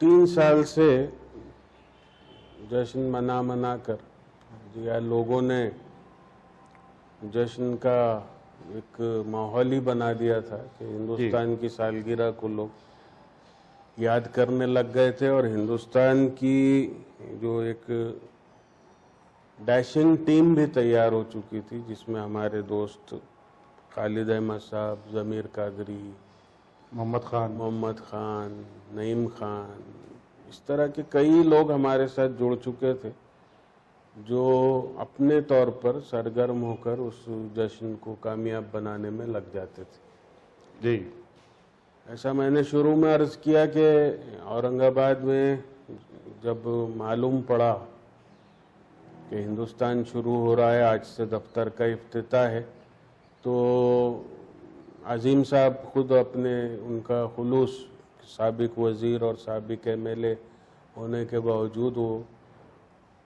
3 साल से जश्न मना कर या लोगों ने जश्न का एक माहौल ही बना दिया था कि हिंदुस्तान की सालगिरह को लोग याद करने लग गए थे। और हिंदुस्तान की जो एक डैशिंग टीम भी तैयार हो चुकी थी, जिसमें हमारे दोस्त खालिद अहमद साहब, ज़मीर कादरी, मोहम्मद खान, नईम खान, इस तरह के कई लोग हमारे साथ जुड़ चुके थे, जो अपने तौर पर सरगर्म होकर उस जश्न को कामयाब बनाने में लग जाते थे। जी, ऐसा मैंने शुरू में अर्ज़ किया कि औरंगाबाद में जब मालूम पड़ा कि हिंदुस्तान शुरू हो रहा है, आज से दफ्तर का इफ्तिताह है, तो अजीम साहब खुद अपने उनका खुलूस साबिक वज़ीर और साबिक एमएलए होने के बावजूद वो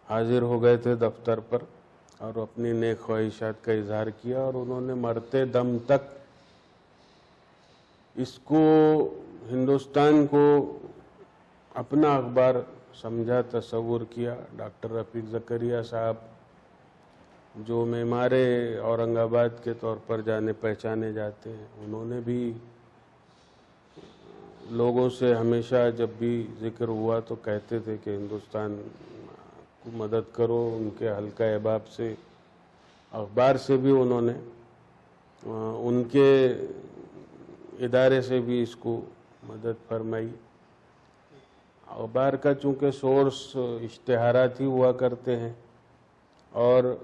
हाजिर हो गए थे दफ्तर पर और अपनी नेक ख्वाहिशात का इजहार किया। और उन्होंने मरते दम तक इसको हिंदुस्तान को अपना अखबार समझा, तस्वुर किया। डॉक्टर रफ़ीक ज़करिया साहब, जो मेमारे औरंगाबाद के तौर पर जाने पहचाने जाते हैं, उन्होंने भी लोगों से हमेशा जब भी जिक्र हुआ तो कहते थे कि हिंदुस्तान को मदद करो। उनके हल्का अहबाब से, अखबार से भी उन्होंने, उनके इदारे से भी इसको मदद फरमाई। अखबार का चूँकि सोर्स इश्तिहारात ही हुआ करते हैं और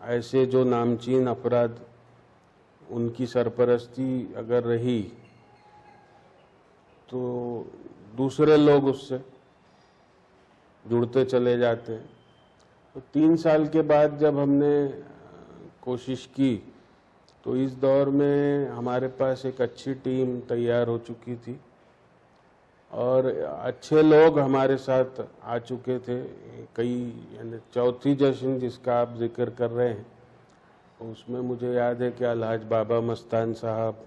ऐसे जो नामचीन अफराद, उनकी सरपरस्ती अगर रही तो दूसरे लोग उससे जुड़ते चले जाते हैं। तो 3 साल के बाद जब हमने कोशिश की तो इस दौर में हमारे पास एक अच्छी टीम तैयार हो चुकी थी और अच्छे लोग हमारे साथ आ चुके थे। कई, यानी चौथी जश्न जिसका आप जिक्र कर रहे हैं, उसमें मुझे याद है कि अलहाज बाबा मस्तान साहब,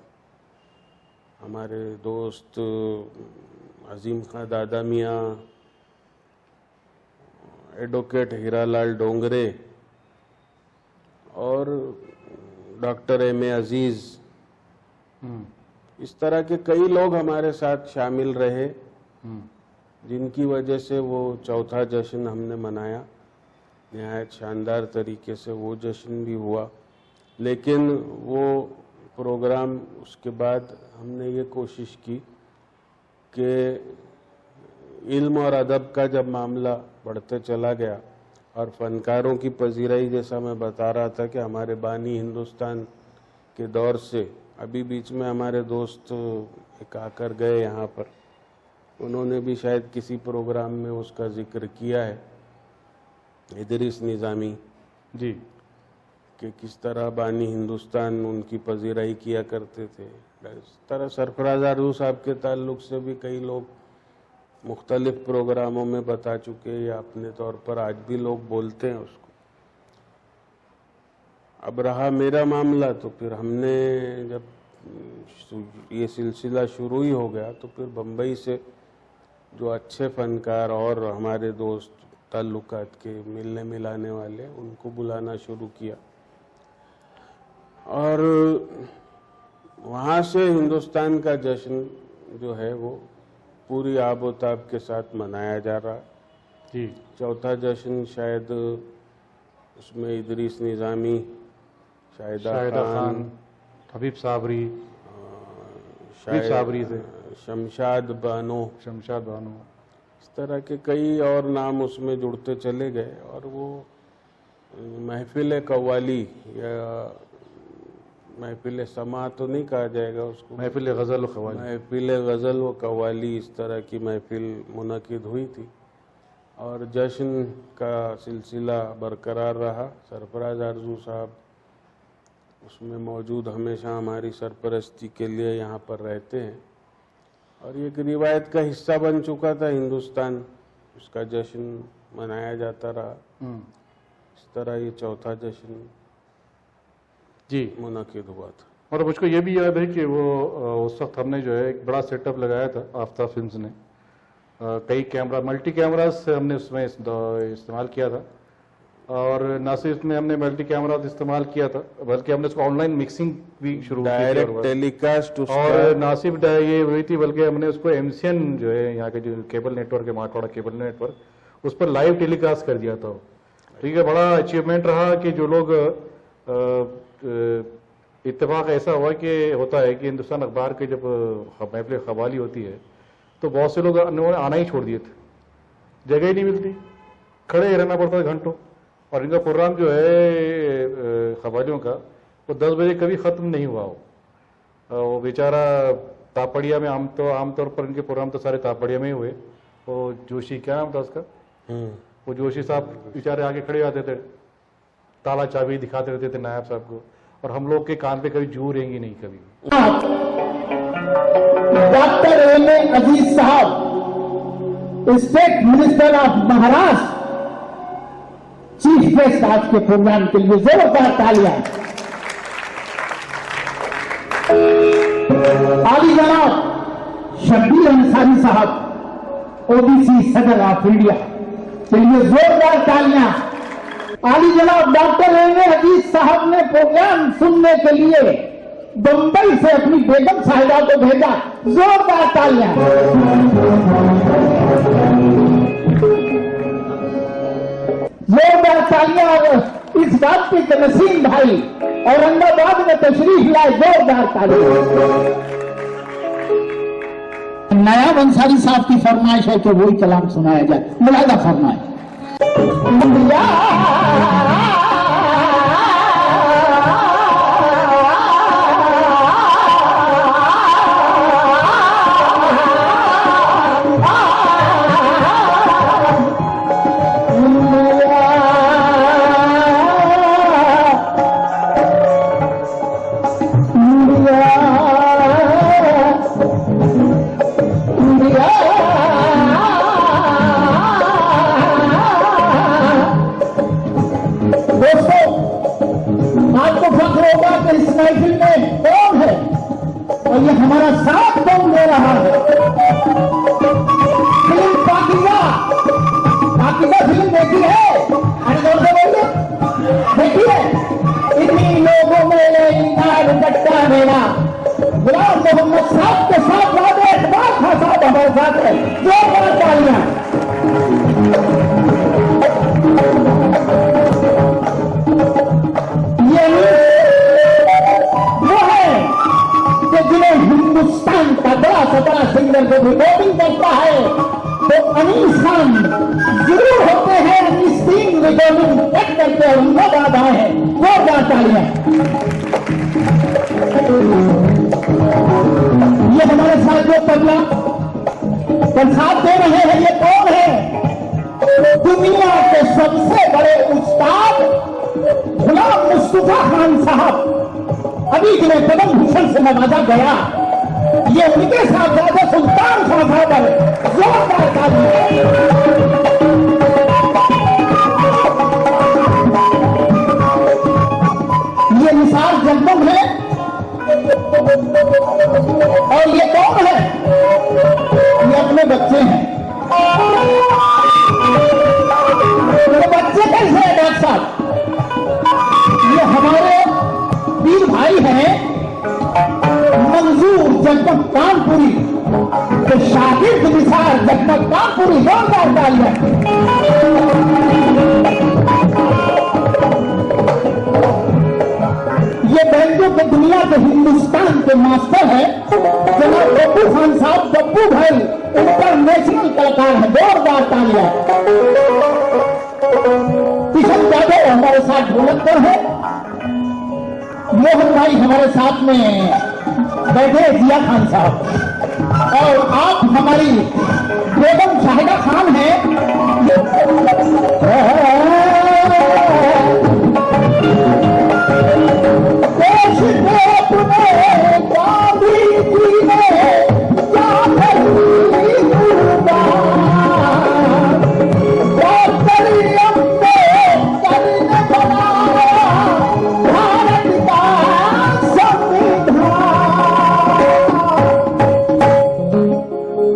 हमारे दोस्त अजीम खां दादा मियाँ, एडवोकेट हीरालाल डोंगरे और डॉक्टर एम.ए. अजीज़, इस तरह के कई लोग हमारे साथ शामिल रहे, जिनकी वजह से वो चौथा जश्न हमने मनाया। निहायत शानदार तरीके से वो जश्न भी हुआ। लेकिन वो प्रोग्राम, उसके बाद हमने ये कोशिश की कि इल्म और अदब का जब मामला बढ़ते चला गया और फ़नकारों की पजीराई, जैसा मैं बता रहा था कि हमारे बानी हिंदुस्तान के दौर से, अभी बीच में हमारे दोस्त एक आकर गए यहाँ पर, उन्होंने भी शायद किसी प्रोग्राम में उसका जिक्र किया है, इदरीस निज़ामी जी, कि किस तरह बानी हिंदुस्तान उनकी पजीराई किया करते थे। इस तरह सरफराज आरज़ू साहब के ताल्लुक़ से भी कई लोग मुख्तलिफ प्रोग्रामों में बता चुके, या अपने तौर पर आज भी लोग बोलते हैं उसको। अब रहा मेरा मामला, तो फिर हमने जब ये सिलसिला शुरू ही हो गया तो फिर बम्बई से जो अच्छे फ़नकार और हमारे दोस्त ताल्लुकात के मिलने मिलाने वाले, उनको बुलाना शुरू किया और वहाँ से हिंदुस्तान का जश्न जो है वो पूरी आबोताब के साथ मनाया जा रहा है। जी, चौथा जश्न शायद उसमें इदरीस निज़ामी, शाहिदा खान, हबीब साबरी, थे, शमशाद बानो, इस तरह के कई और नाम उसमें जुड़ते चले गए। और वो महफिल कव्वाली या महफिल समा तो नहीं कहा जाएगा उसको, महफिल गज़ल व कव्वाली, इस तरह की महफिल मुनक़िद हुई थी और जश्न का सिलसिला बरकरार रहा। सरफराज आरज़ू साहब उसमें मौजूद, हमेशा हमारी सरपरस्ती के लिए यहाँ पर रहते हैं और ये एक रिवायत का हिस्सा बन चुका था। हिंदुस्तान, उसका जश्न मनाया जाता रहा। इस तरह ये चौथा जश्न जी मुनक़िद हुआ था। और मुझको ये भी याद है कि वो उस वक्त हमने जो है एक बड़ा सेटअप लगाया था आफ्ताब फिल्म्स ने, कई कैमरा मल्टी कैमरास हमने उसमें इस्तेमाल किया था। और ना सिर्फ इसमें हमने मल्टी कैमरा इस्तेमाल किया था, बल्कि हमने उसको ऑनलाइन मिक्सिंग भी शुरू की थी। डायरेक्ट टेलीकास्ट और ना सिर्फ ये हुई थी, बल्कि हमने उसको एमसीएन जो है यहाँ के जो केबल नेटवर्क है, मराठवाड़ा केबल नेटवर्क, उस पर लाइव टेलीकास्ट कर दिया था। ठीक है, बड़ा अचीवमेंट रहा कि जो लोग इत्तेफाक ऐसा हुआ कि होता है कि हिंदुस्तान अखबार के जब महफिल क़वाली होती है तो बहुत से लोग उन्होंने आना ही छोड़ दिए थे, जगह ही नहीं मिलती, खड़े रहना पड़ता था घंटों। और इनका प्रोग्राम जो है क़वालियों का, वो 10 बजे कभी ख़त्म नहीं हुआ हो। वो बेचारा तापड़िया में आमतौर पर इनके प्रोग्राम तो सारे तापड़िया में ही हुए। वो जोशी, क्या नाम था उसका, वो जोशी साहब बेचारे आगे खड़े आते थे, ताला चाबी दिखाते रहते थे नायब साहब को, और हम लोग के कान पे कभी जू रहेंगी नहीं कभी। डॉक्टर एम ए अजीज साहब, state minister of Maharashtra, chief guest आज के प्रोग्राम के लिए जोरदार तालियां। आली जनाब शब्बीर अंसारी साहब, ओबीसी सदर ऑफ इंडिया, के लिए जोरदार तालियां। आली जनाब डॉक्टर एम ए अजीज साहब ने प्रोग्राम सुनने के लिए बंबई से अपनी बेगम साहिबा को भेजा, जोरदार तालियां। जोरदार तालियां। और इस बात के नसीम भाई औरंगाबाद में तशरीफ लाए, जोरदार तालियां। नया अंसारी साहब की फरमाइश है कि वही कलाम सुनाया जाए, मुलादा फरमाए। ये हमारा साथ कौन दे रहा है? फिल्म पाकिजा, पाकिजा फिल्म देखी है? जोर से बोलिए, देखी है? इन्हीं लोगों में इनार डट्टा मेरा गुलाम मोहम्मद साहब के साथ वादे इकबाल खान साहब हमारे साथ है, जोरदार तालियां। जिन्हें हिंदुस्तान का बड़ा से बड़ा सिंगर को रिकॉर्डिंग करता है तो अनीस खान जरूर होते हैं। अनीस तीन रिकॉर्डिंग कट करके औरंगाबाद आए हैं, जोरदार तालियां। ये हमारे साथ जो तबला पर साथ दे रहे हैं, ये कौन है? दुनिया के सबसे बड़े उस्ताद गुलाम मुस्तफा खान साहब, अभी जिन्हें पद्म भूषण से नवाजा गया, ये उनके साहबजादे सुल्तान साहब है, जोरदार तालियां। ये निसार जगमग है, और ये कौन है? ये अपने बच्चे हैं। तो बच्चे कैसे हैं डॉक्टर साहब? ये हमारे वीर भाई हैं मंजूर जगमग कानपुरी के शागिर्द निसार जगमग कानपुरी, जोरदार तालियां। ये बैंजो के दुनिया के हिंदुस्तान के मास्टर है जनाब बब्बू खान साहब, बब्बू भाई इंटरनेशनल कलाकार है, जोरदार तालियां। किशन यादव हमारे साथ ढोलक पर है, मोहन भाई हमारे साथ में बैठे, जिया खान साहब, और आप हमारी बेगम शाहिदा खान हैं।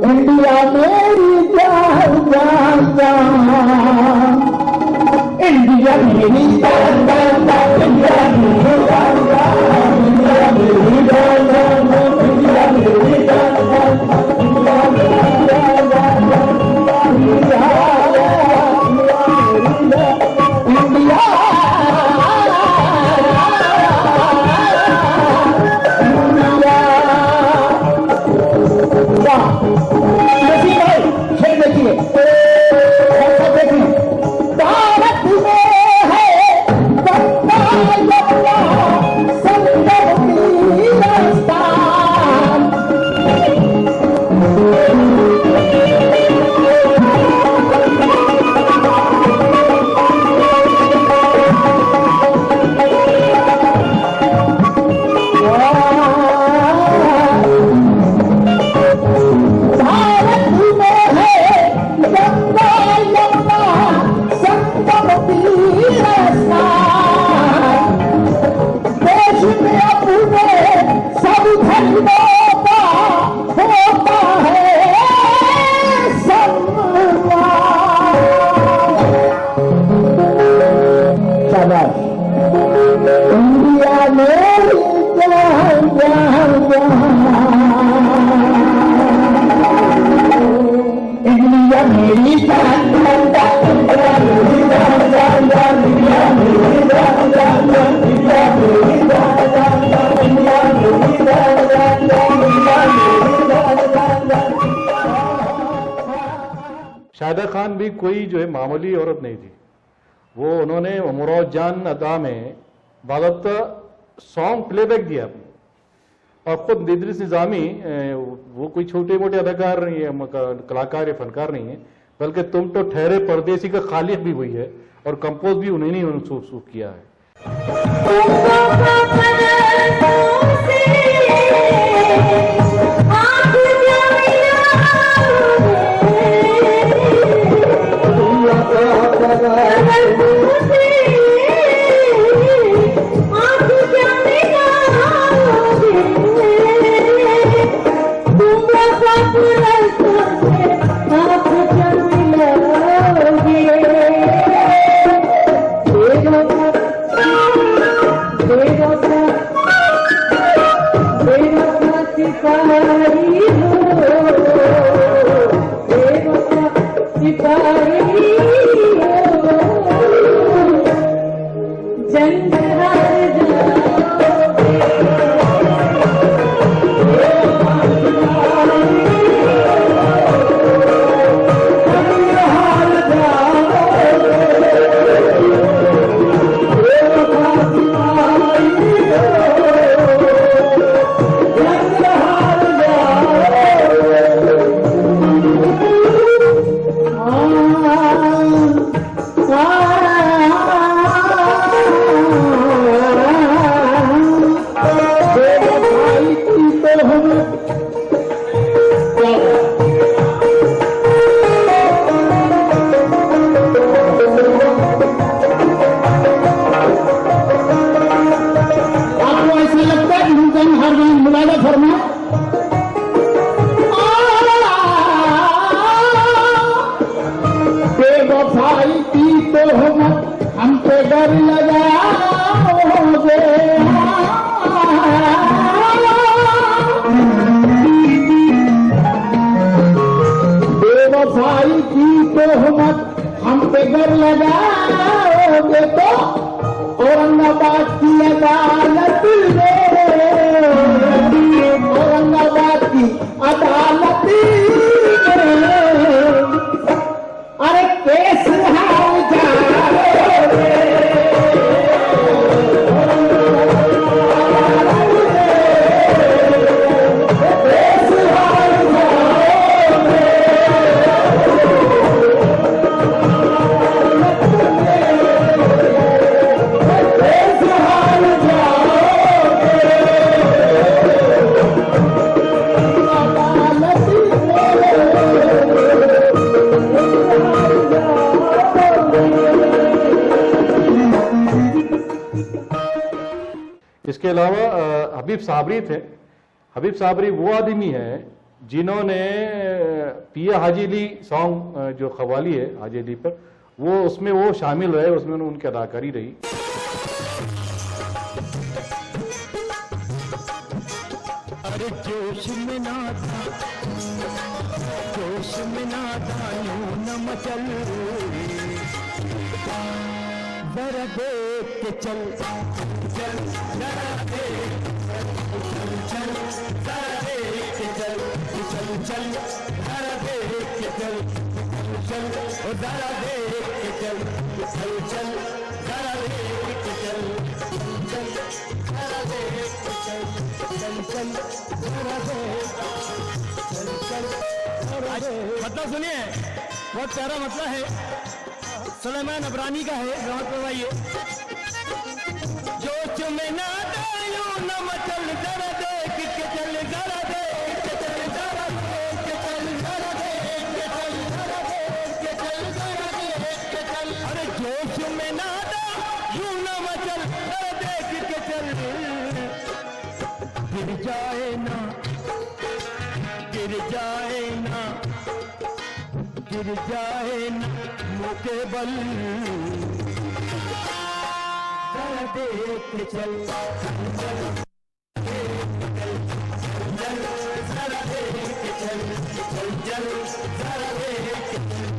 इंडिया मेरी जान जान इंडिया मेरी जान जान जान इंडिया मेरी जान जान इंडिया मेरी जान जान इंडिया मेरी जान जान इंडिया मेरी जान जान इंडिया शाहिदा खान भी कोई जो है मामूली औरत नहीं थी। वो उन्होंने मुराद जान अदा में बाज़ाब्ता सॉन्ग प्लेबैक दिया अपने, और खुद इदरीस निज़ामी वो कोई छोटे मोटे अदाकार नहीं है, कलाकार या फनकार नहीं है, बल्कि तुम तो ठहरे परदेसी का खालिक भी वही है और कंपोज भी उन्हीं ने सूख किया है। औरंगाबाद की अदालत औरंगाबाद की अदालत अरे केस हार जाओगे इसके अलावा हबीब साबरी थे। हबीब साबरी वो आदमी है जिन्होंने पिया हाजी अली सॉन्ग जो खवाली है हाजी अली पर, वो उसमें वो शामिल रहे, उसमें उनकी अदाकारी रही। अरे जोश में ना था, जोश में ना था, यूं न मचल, जरा देख के चल, चल जरा देख, चल चल जरा देख के चल, चल चल जरा देख के चल, चल ओ जरा देख के चल, चल चल जरा देख के चल, चल जरा देख के चल, चल चल जरा देख, चल चल जरा देख। मतलब सुनिए, बहुत प्यारा मतलब है, सुलेमान अबरानी का है, जमात करवाइए। जोश में ना डालो न मचल, जरा देख के चल, जरा देख के चल, जरा देख के चल, जरा देख के चल, जरा देख के चल, जरा देख के चल। अरे जोश में ना डालो न मचल, जरा देख के चल, गिर जाए ना, गिर जाए ना, गिर जाए ना मुँह के बल, जरा देख के चल, चल जरा देख के चल, चल चल जरा देख के चल,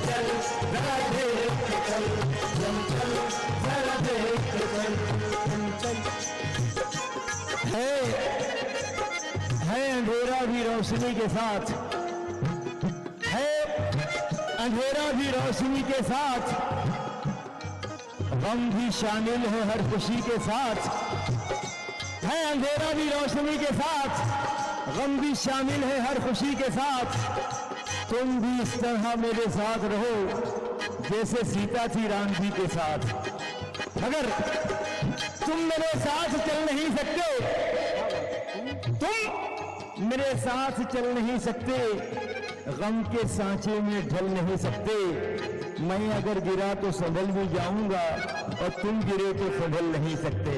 चल जरा देख के चल, चल चल जरा देख के चल, चल। है अंधेरा भी रोशनी के साथ, है अंधेरा भी रोशनी के साथ, गम भी शामिल है हर खुशी के साथ, है अंधेरा भी रोशनी के साथ, गम भी शामिल है हर खुशी के साथ। तुम भी इस तरह मेरे साथ रहो जैसे सीता थी राम जी के साथ। अगर तुम मेरे साथ चल नहीं सकते, तुम मेरे साथ चल नहीं सकते, गम के सांचे में ढल नहीं सकते, मैं अगर गिरा तो संभल भी जाऊंगा और तुम गिरे तो संभल नहीं सकते।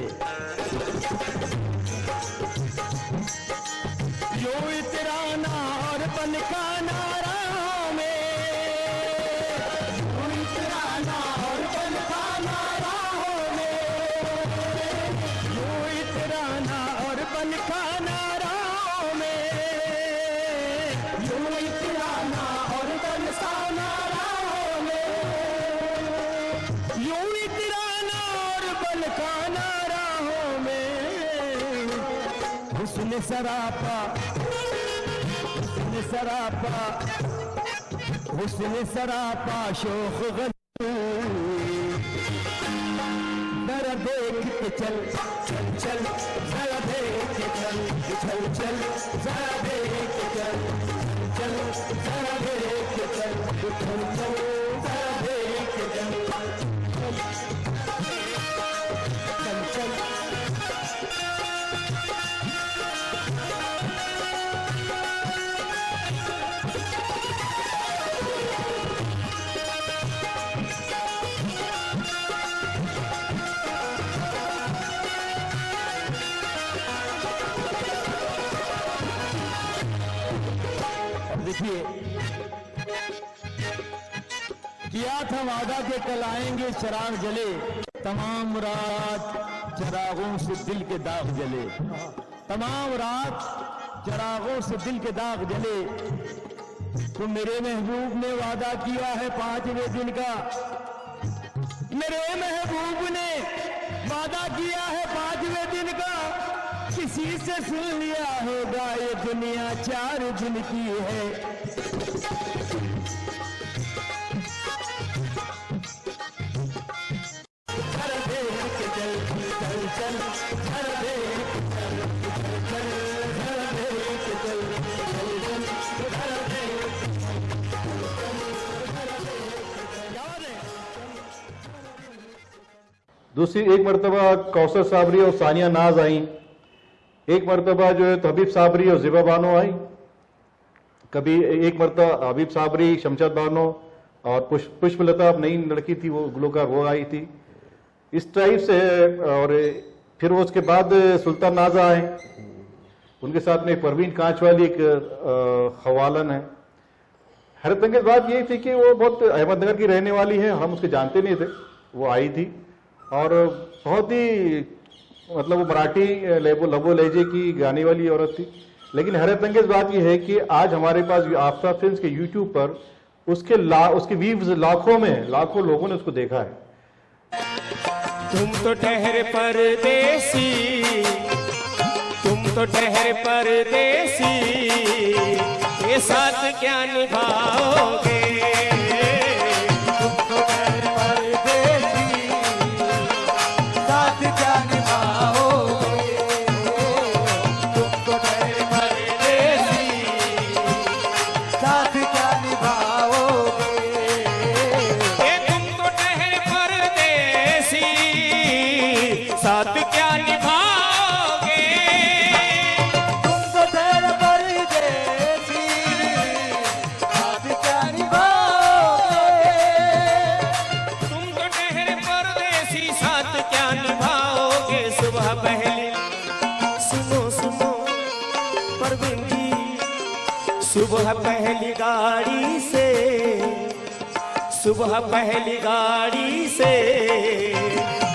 यो इतराना और पनकाना राहों में, यो इतराना और पनकाना राहों में, यो इतराना और पनकाना राहों में, यो इतराना और पनकाना राहों में, यो इतराना और पनकाना राहों में, हुस्न सरापा, हुस्न सरापा, हुस्न सरापा शोख गल, जरा देख के चल, चल चल जरा देख के चल, चल चल जरा देख के चल, चल जरा देख के चल, चल चल जरा देख के चल, चल चल। देखिए, किया था वादा के कल आएंगे चिराग जले, तमाम रात चिरागों से दिल के दाग जले, तमाम रात चिरागों से दिल के दाग जले। तो मेरे महबूब ने वादा किया है 5वें दिन का, मेरे महबूब ने वादा किया है 5वें दिन का, किसी से सुन लिया होगा ये दुनिया 4 दिन की है। जरा देख के चल, चल चल जरा देख के चल, चल चल जरा देख के चल, चल चल जरा देख के चल। दूसरी एक मरतबा कौसर साबरी और सानिया नाज आई, एक मरतबा जो है तो हबीब साबरी और ज़िबा बानो आई, कभी एक मरतबा हबीब साबरी, शमशाद बानो और पुष्पलता नई लड़की थी वो गुलकार, वो आई थी इस टाइप से। और फिर वो उसके बाद सुल्तान नाजा आए, उनके साथ में परवीन कांच वाली एक खवालन है, हैरतअंगेज बात यही थी कि वो बहुत अहमदनगर की रहने वाली है, हम उसके जानते नहीं थे। वो आई थी और बहुत ही मतलब वो मराठी लबो लहजे की गाने वाली औरत थी। लेकिन हैरतअंगेज बात यह है कि आज हमारे पास आफ्ताब फिल्म्स के यूट्यूब पर उसके व्यूज लाखों लोगों ने उसको देखा है। तुम तो ठहरे परदेसी, तुम तो ठहरे परदेसी, ये साथ क्या निभाओगे। तुम तो ठहरे परदेसी, साथ क्या निभाओगे। तुम तो ठहरे परदेसी, साथ क्या निभाओगे। ये तुम तो ठहरे परदेसी, साथ क्या निभाओगे। तुम तो ठहरे परदेसी, साथ क्या निभाओगे। तुम तो ठहरे परदेसी, साथ क्या निभाओगे। सुबह पहले सुनो सुनो परवीन जी, सुबह पहली गाड़ी से, सुबह पहली गाड़ी से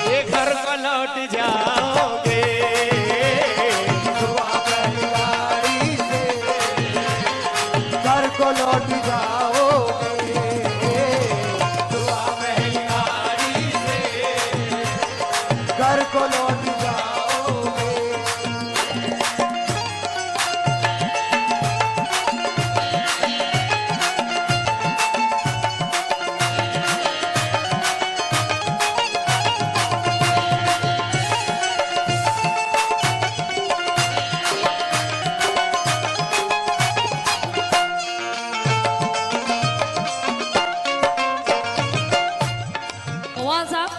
ये घर को लौट जाओगे। सुबह पहली गाड़ी से घर को लौट जाओगे। सुबह पहली गाड़ी से घर को लौट जाओगे। कव्वाल साहब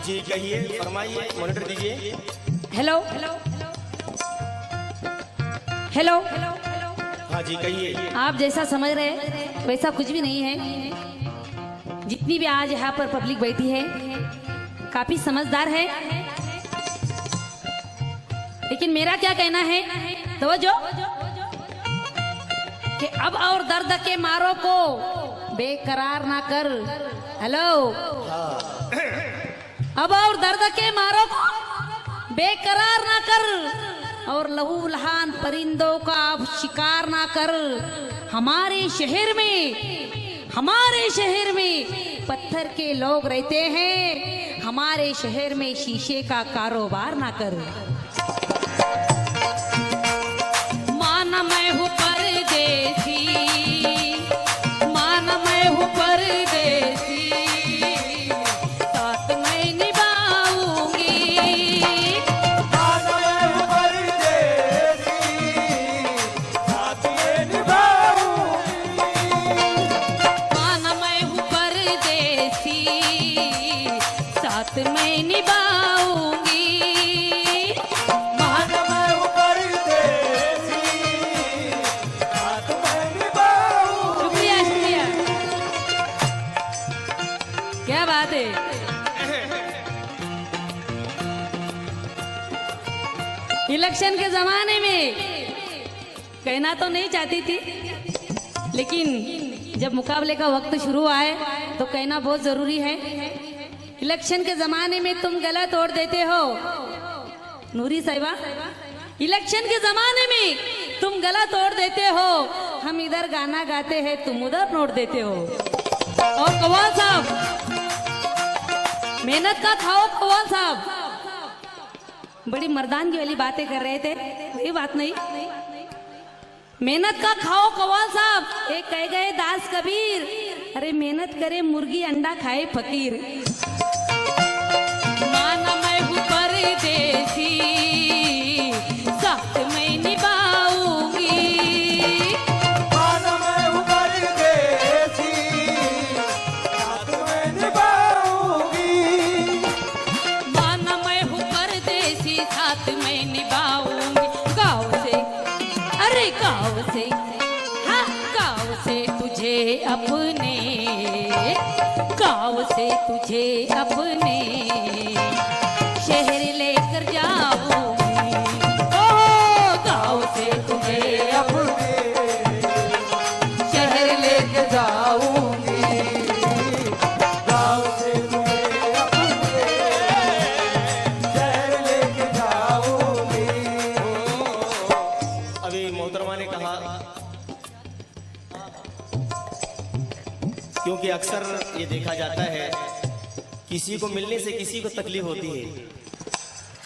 जी कहिए, फरमाइए, मॉनिटर दीजिए। हेलो हेलो, हाँ जी कहिए। आप जैसा समझ रहे हैं वैसा कुछ भी नहीं है। जितनी भी आज यहाँ पर पब्लिक बैठी है काफी समझदार है, लेकिन मेरा क्या कहना है तो जो कि अब और दर्द के मारों को बेकरार ना कर। हेलो, अब और दर्द के मारों को बेकरार ना कर, और लहू लहान परिंदों का अब शिकार ना कर। हमारे शहर में पत्थर के लोग रहते हैं, हमारे शहर में शीशे का कारोबार ना कर। माना मैं हूँ परदेसी, माना मैं हूँ परदेसी, साथ मैं निभाऊंगी। माना मैं हूँ परदेसी, साथ मैं निभाऊंगी। माना मैं हूँ परदेसी, साथ मैं निभाऊंगी। माना मैं हूँ परदेसी, साथ मैं निभाऊंगी। शुक्रिया शुक्रिया, क्या बात है। इलेक्शन के जमाने में कहना तो नहीं चाहती थी, लेकिन जब मुकाबले का वक्त शुरू आए तो कहना बहुत जरूरी है। इलेक्शन के जमाने में तुम गला तोड़ देते हो नूरी साहिबा, इलेक्शन के जमाने में तुम गला तोड़ देते हो। हम इधर गाना गाते हैं, तुम उधर नोट देते हो। और कव्वाल साहब, मेहनत का खाओ कव्वाल साहब, बड़ी मर्दानगी वाली बातें कर रहे थे, वही बात नहीं। मेहनत का खाओ कव्वाल साहब, एक कह गए दास कबीर, अरे मेहनत करे मुर्गी अंडा खाए फकीर। माना मैं हूँ परदेसी, साथ मैं निभाऊंगी। माना मैं हूँ परदेसी, साथ मैं निभाऊंगी। माना मैं हूँ परदेसी, साथ मैं निभाऊंगी। गाँव से, अरे गाँव से, हाँ गाँव से तुझे अपने, गाँव से तुझे अपने शहर लेकर जाऊंगी। ओह गाँव से तुझे अपने शहर लेकर जाऊंगी। क्योंकि अक्सर ये देखा जाता है किसी को मिलने से किसी को तकलीफ होती है।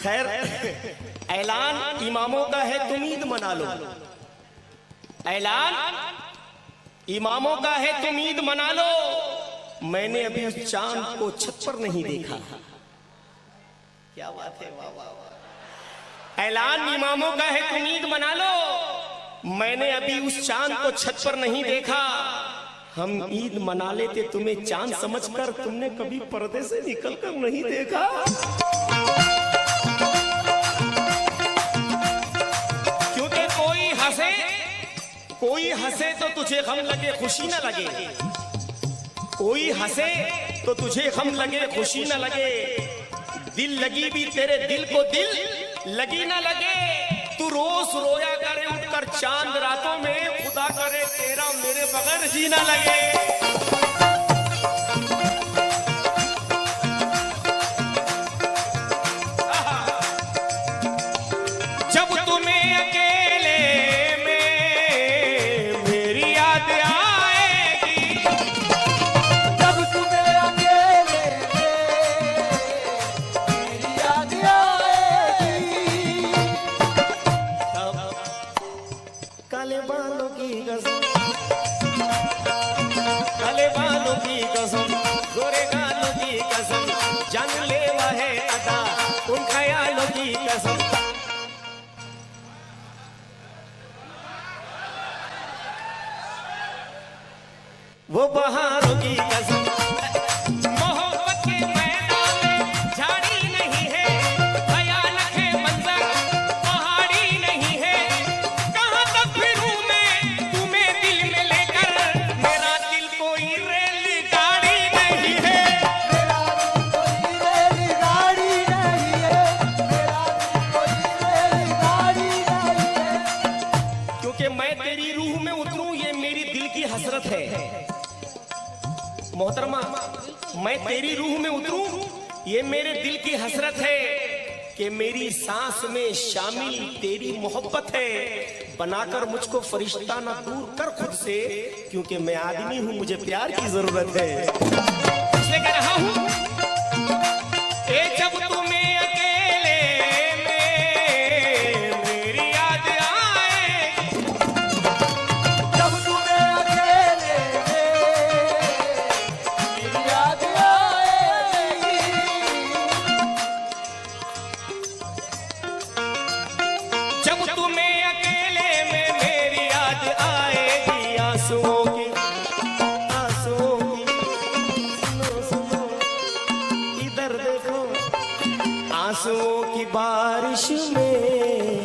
खैर, ऐलान इमामों का है, तुम ईद मना लो। ऐलान इमामों का है, तुम ईद मना लो। मैंने अभी उस चांद को छत पर नहीं देखा। क्या बात है, वाह वाह वाह। ऐलान इमामों का है, तुम ईद मना लो। मैंने अभी उस चांद को छत पर नहीं देखा। हम ईद मना लेते तुम्हें चांद समझकर, तुमने कभी पर्दे से निकलकर नहीं देखा। क्योंकि कोई हंसे तो तुझे गम लगे खुशी न लगे। कोई हंसे तो तुझे गम लगे खुशी न लगे। दिल लगी भी तेरे दिल को दिल लगी न लगे। तू रोज रोया करे उठकर चांद रातों में, खुदा करे तेरा मेरे बगैर जी न लगे। जब तुम्हें अकेले में मेरी याद आएगी, जब तुम्हें अकेले मेरी याद आएगी, काले बालों की कसम, काले बालों की कसम, गोरे गालों की कसम, जानलेवा है अदा उन ख्यालों की कसम। वो बहारों की कसम, मोहब्बत के मैदान में झाड़ी नहीं है, भयानक है मंजर पहाड़ी नहीं है। कहां तक फिरूं मैं तुम्हें दिल में लेकर, मेरा दिल कोई रेलगाड़ी नहीं है। मेरा दिल कोई रेलगाड़ी नहीं है, मेरा दिल कोई रेलगाड़ी नहीं है। क्योंकि मैं तेरी रूह में उतरूं ये मेरी दिल की हसरत है। मोहतरमा, मैं तेरी रूह में उतरूं ये मेरे दिल की हसरत है कि मेरी सांस में शामिल तेरी मोहब्बत है। बनाकर मुझको फरिश्ता ना दूर कर खुद से, क्योंकि मैं आदमी हूं, मुझे प्यार की जरूरत है। इसलिए कह रहा हूं, जब तुम्हें अकेले में मेरी याद आएगी, जब तुम्हें अकेले मेरी याद आएगी, जब तुम्हें अकेले में मेरी याद आएगी, आंसुओं की सुनो सुनो इधर देखो, आंसुओं की बारिश में,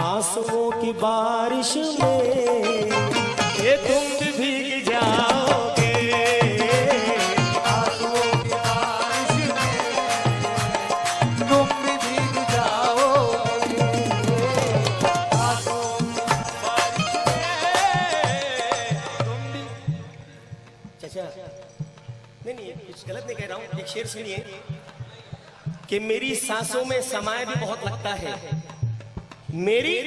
आंसुओं की बारिश में ये तुम भी भीग जाओगे। आंसुओं की बारिश में तुम भी भीग जाओगे। आंसुओं की बारिश में तुम भी। चाचा, नहीं कुछ गलत नहीं कह रहा हूँ। एक शेर सुनिए कि मेरी सांसों में समाया भी बहुत लगता है, मेरी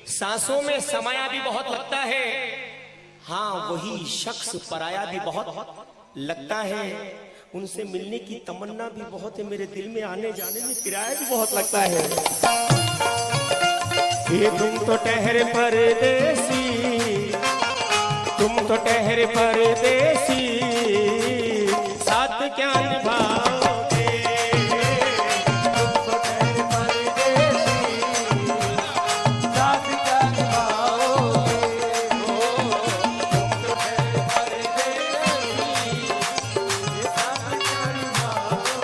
सांसों में समाया भी बहुत लगता है। हाँ, वही शख्स पराया भी बहुत लगता है। उनसे मिलने की तमन्ना भी बहुत है, मेरे दिल में आने जाने में किराया भी बहुत लगता है। ये तुम तो ठहरे परदेसी, तुम तो ठहरे परदेसी, साथ क्या निभाओगे। तुम तो ठहरे परदेसी, साथ क्या निभाओगे। तुम तो ठहरे परदेसी, साथ क्या निभाओगे।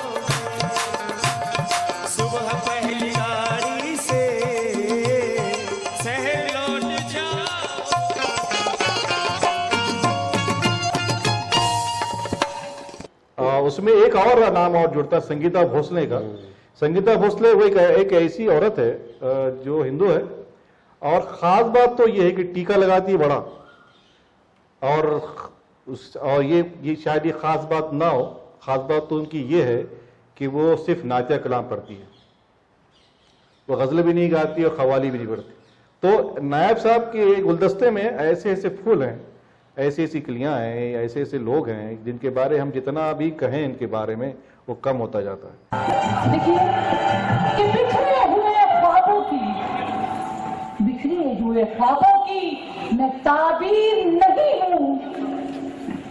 सुबह पहली गाड़ी से शहर लौट जाओ। उसमें एक और नाम और जुड़ता है, संगीता भोसले का। संगीता भोसले वो एक ऐसी औरत है जो हिंदू है, और खास बात तो ये है कि टीका लगाती है बड़ा, और ये शायद ये खास बात ना हो। खास बात तो उनकी ये है कि वो सिर्फ नातिया कलाम पढ़ती है, वो गजल भी नहीं गाती और कव्वाली भी नहीं पढ़ती। तो नायब साहब के गुलदस्ते में ऐसे ऐसे फूल हैं ऐसी ऐसी कलियां हैं, ऐसे ऐसे लोग हैं जिनके बारे हम जितना भी कहें इनके बारे में वो कम होता जाता है। देखिए कि बिखरे हुए ख्वाबों की मैं ताबीर नहीं हूँ,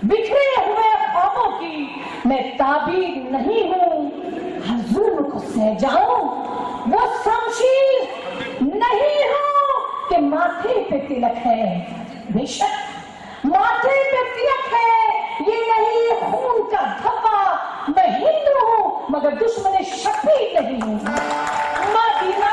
बिखरे हुए ख्वाबों की मैं ताबीर नहीं हूँ। हर जुल्म को सह जाऊं वो शमशीर नहीं हूँ कि माथे पे तिलक है। बेशक माथे पे तिलक है, ये नहीं खून का धब्बा। मैं हिंदू हूँ मगर दुश्मन शक्ति नहीं हूँ। मदीना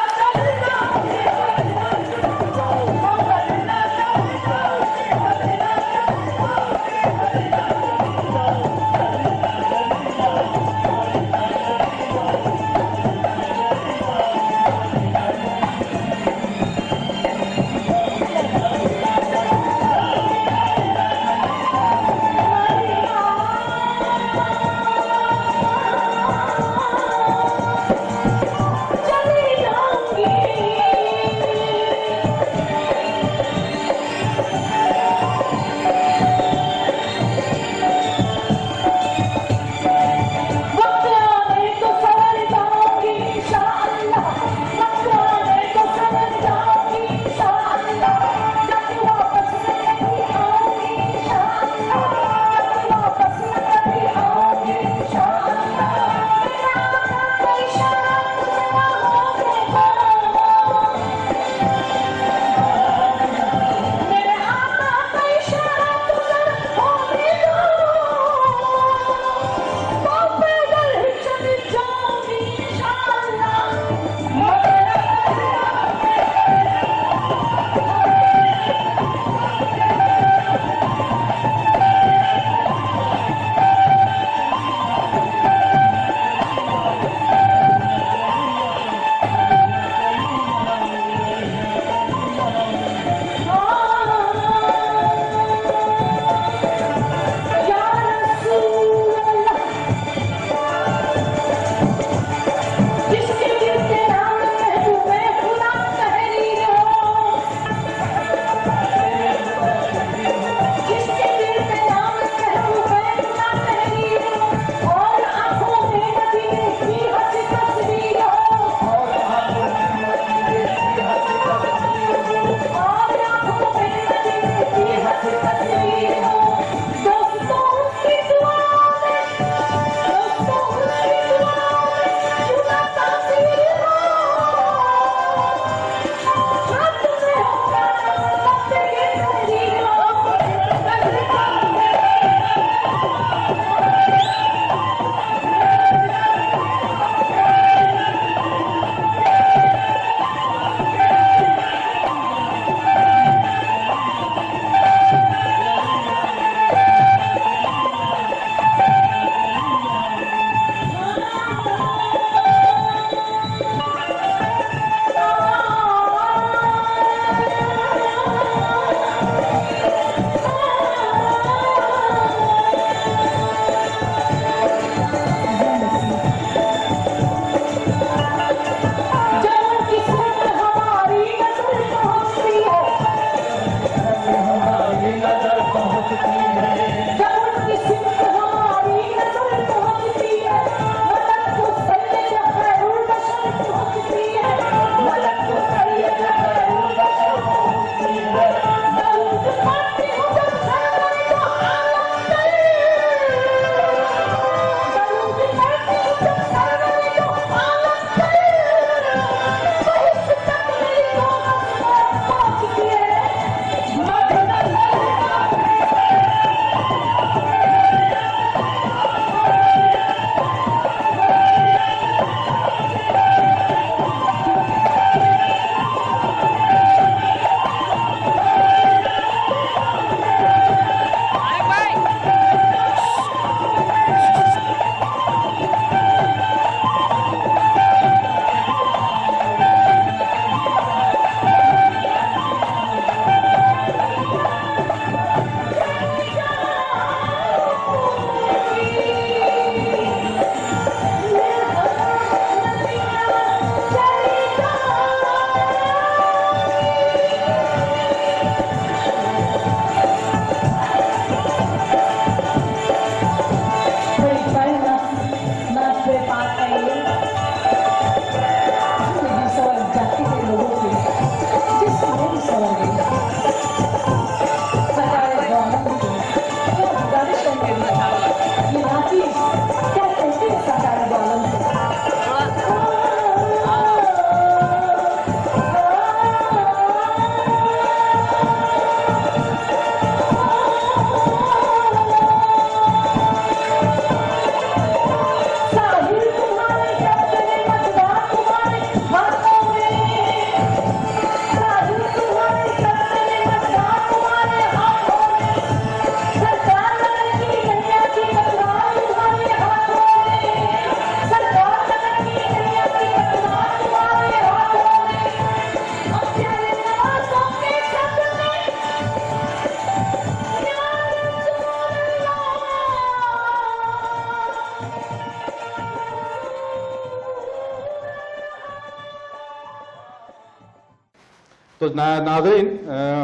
तो नाज़रीन,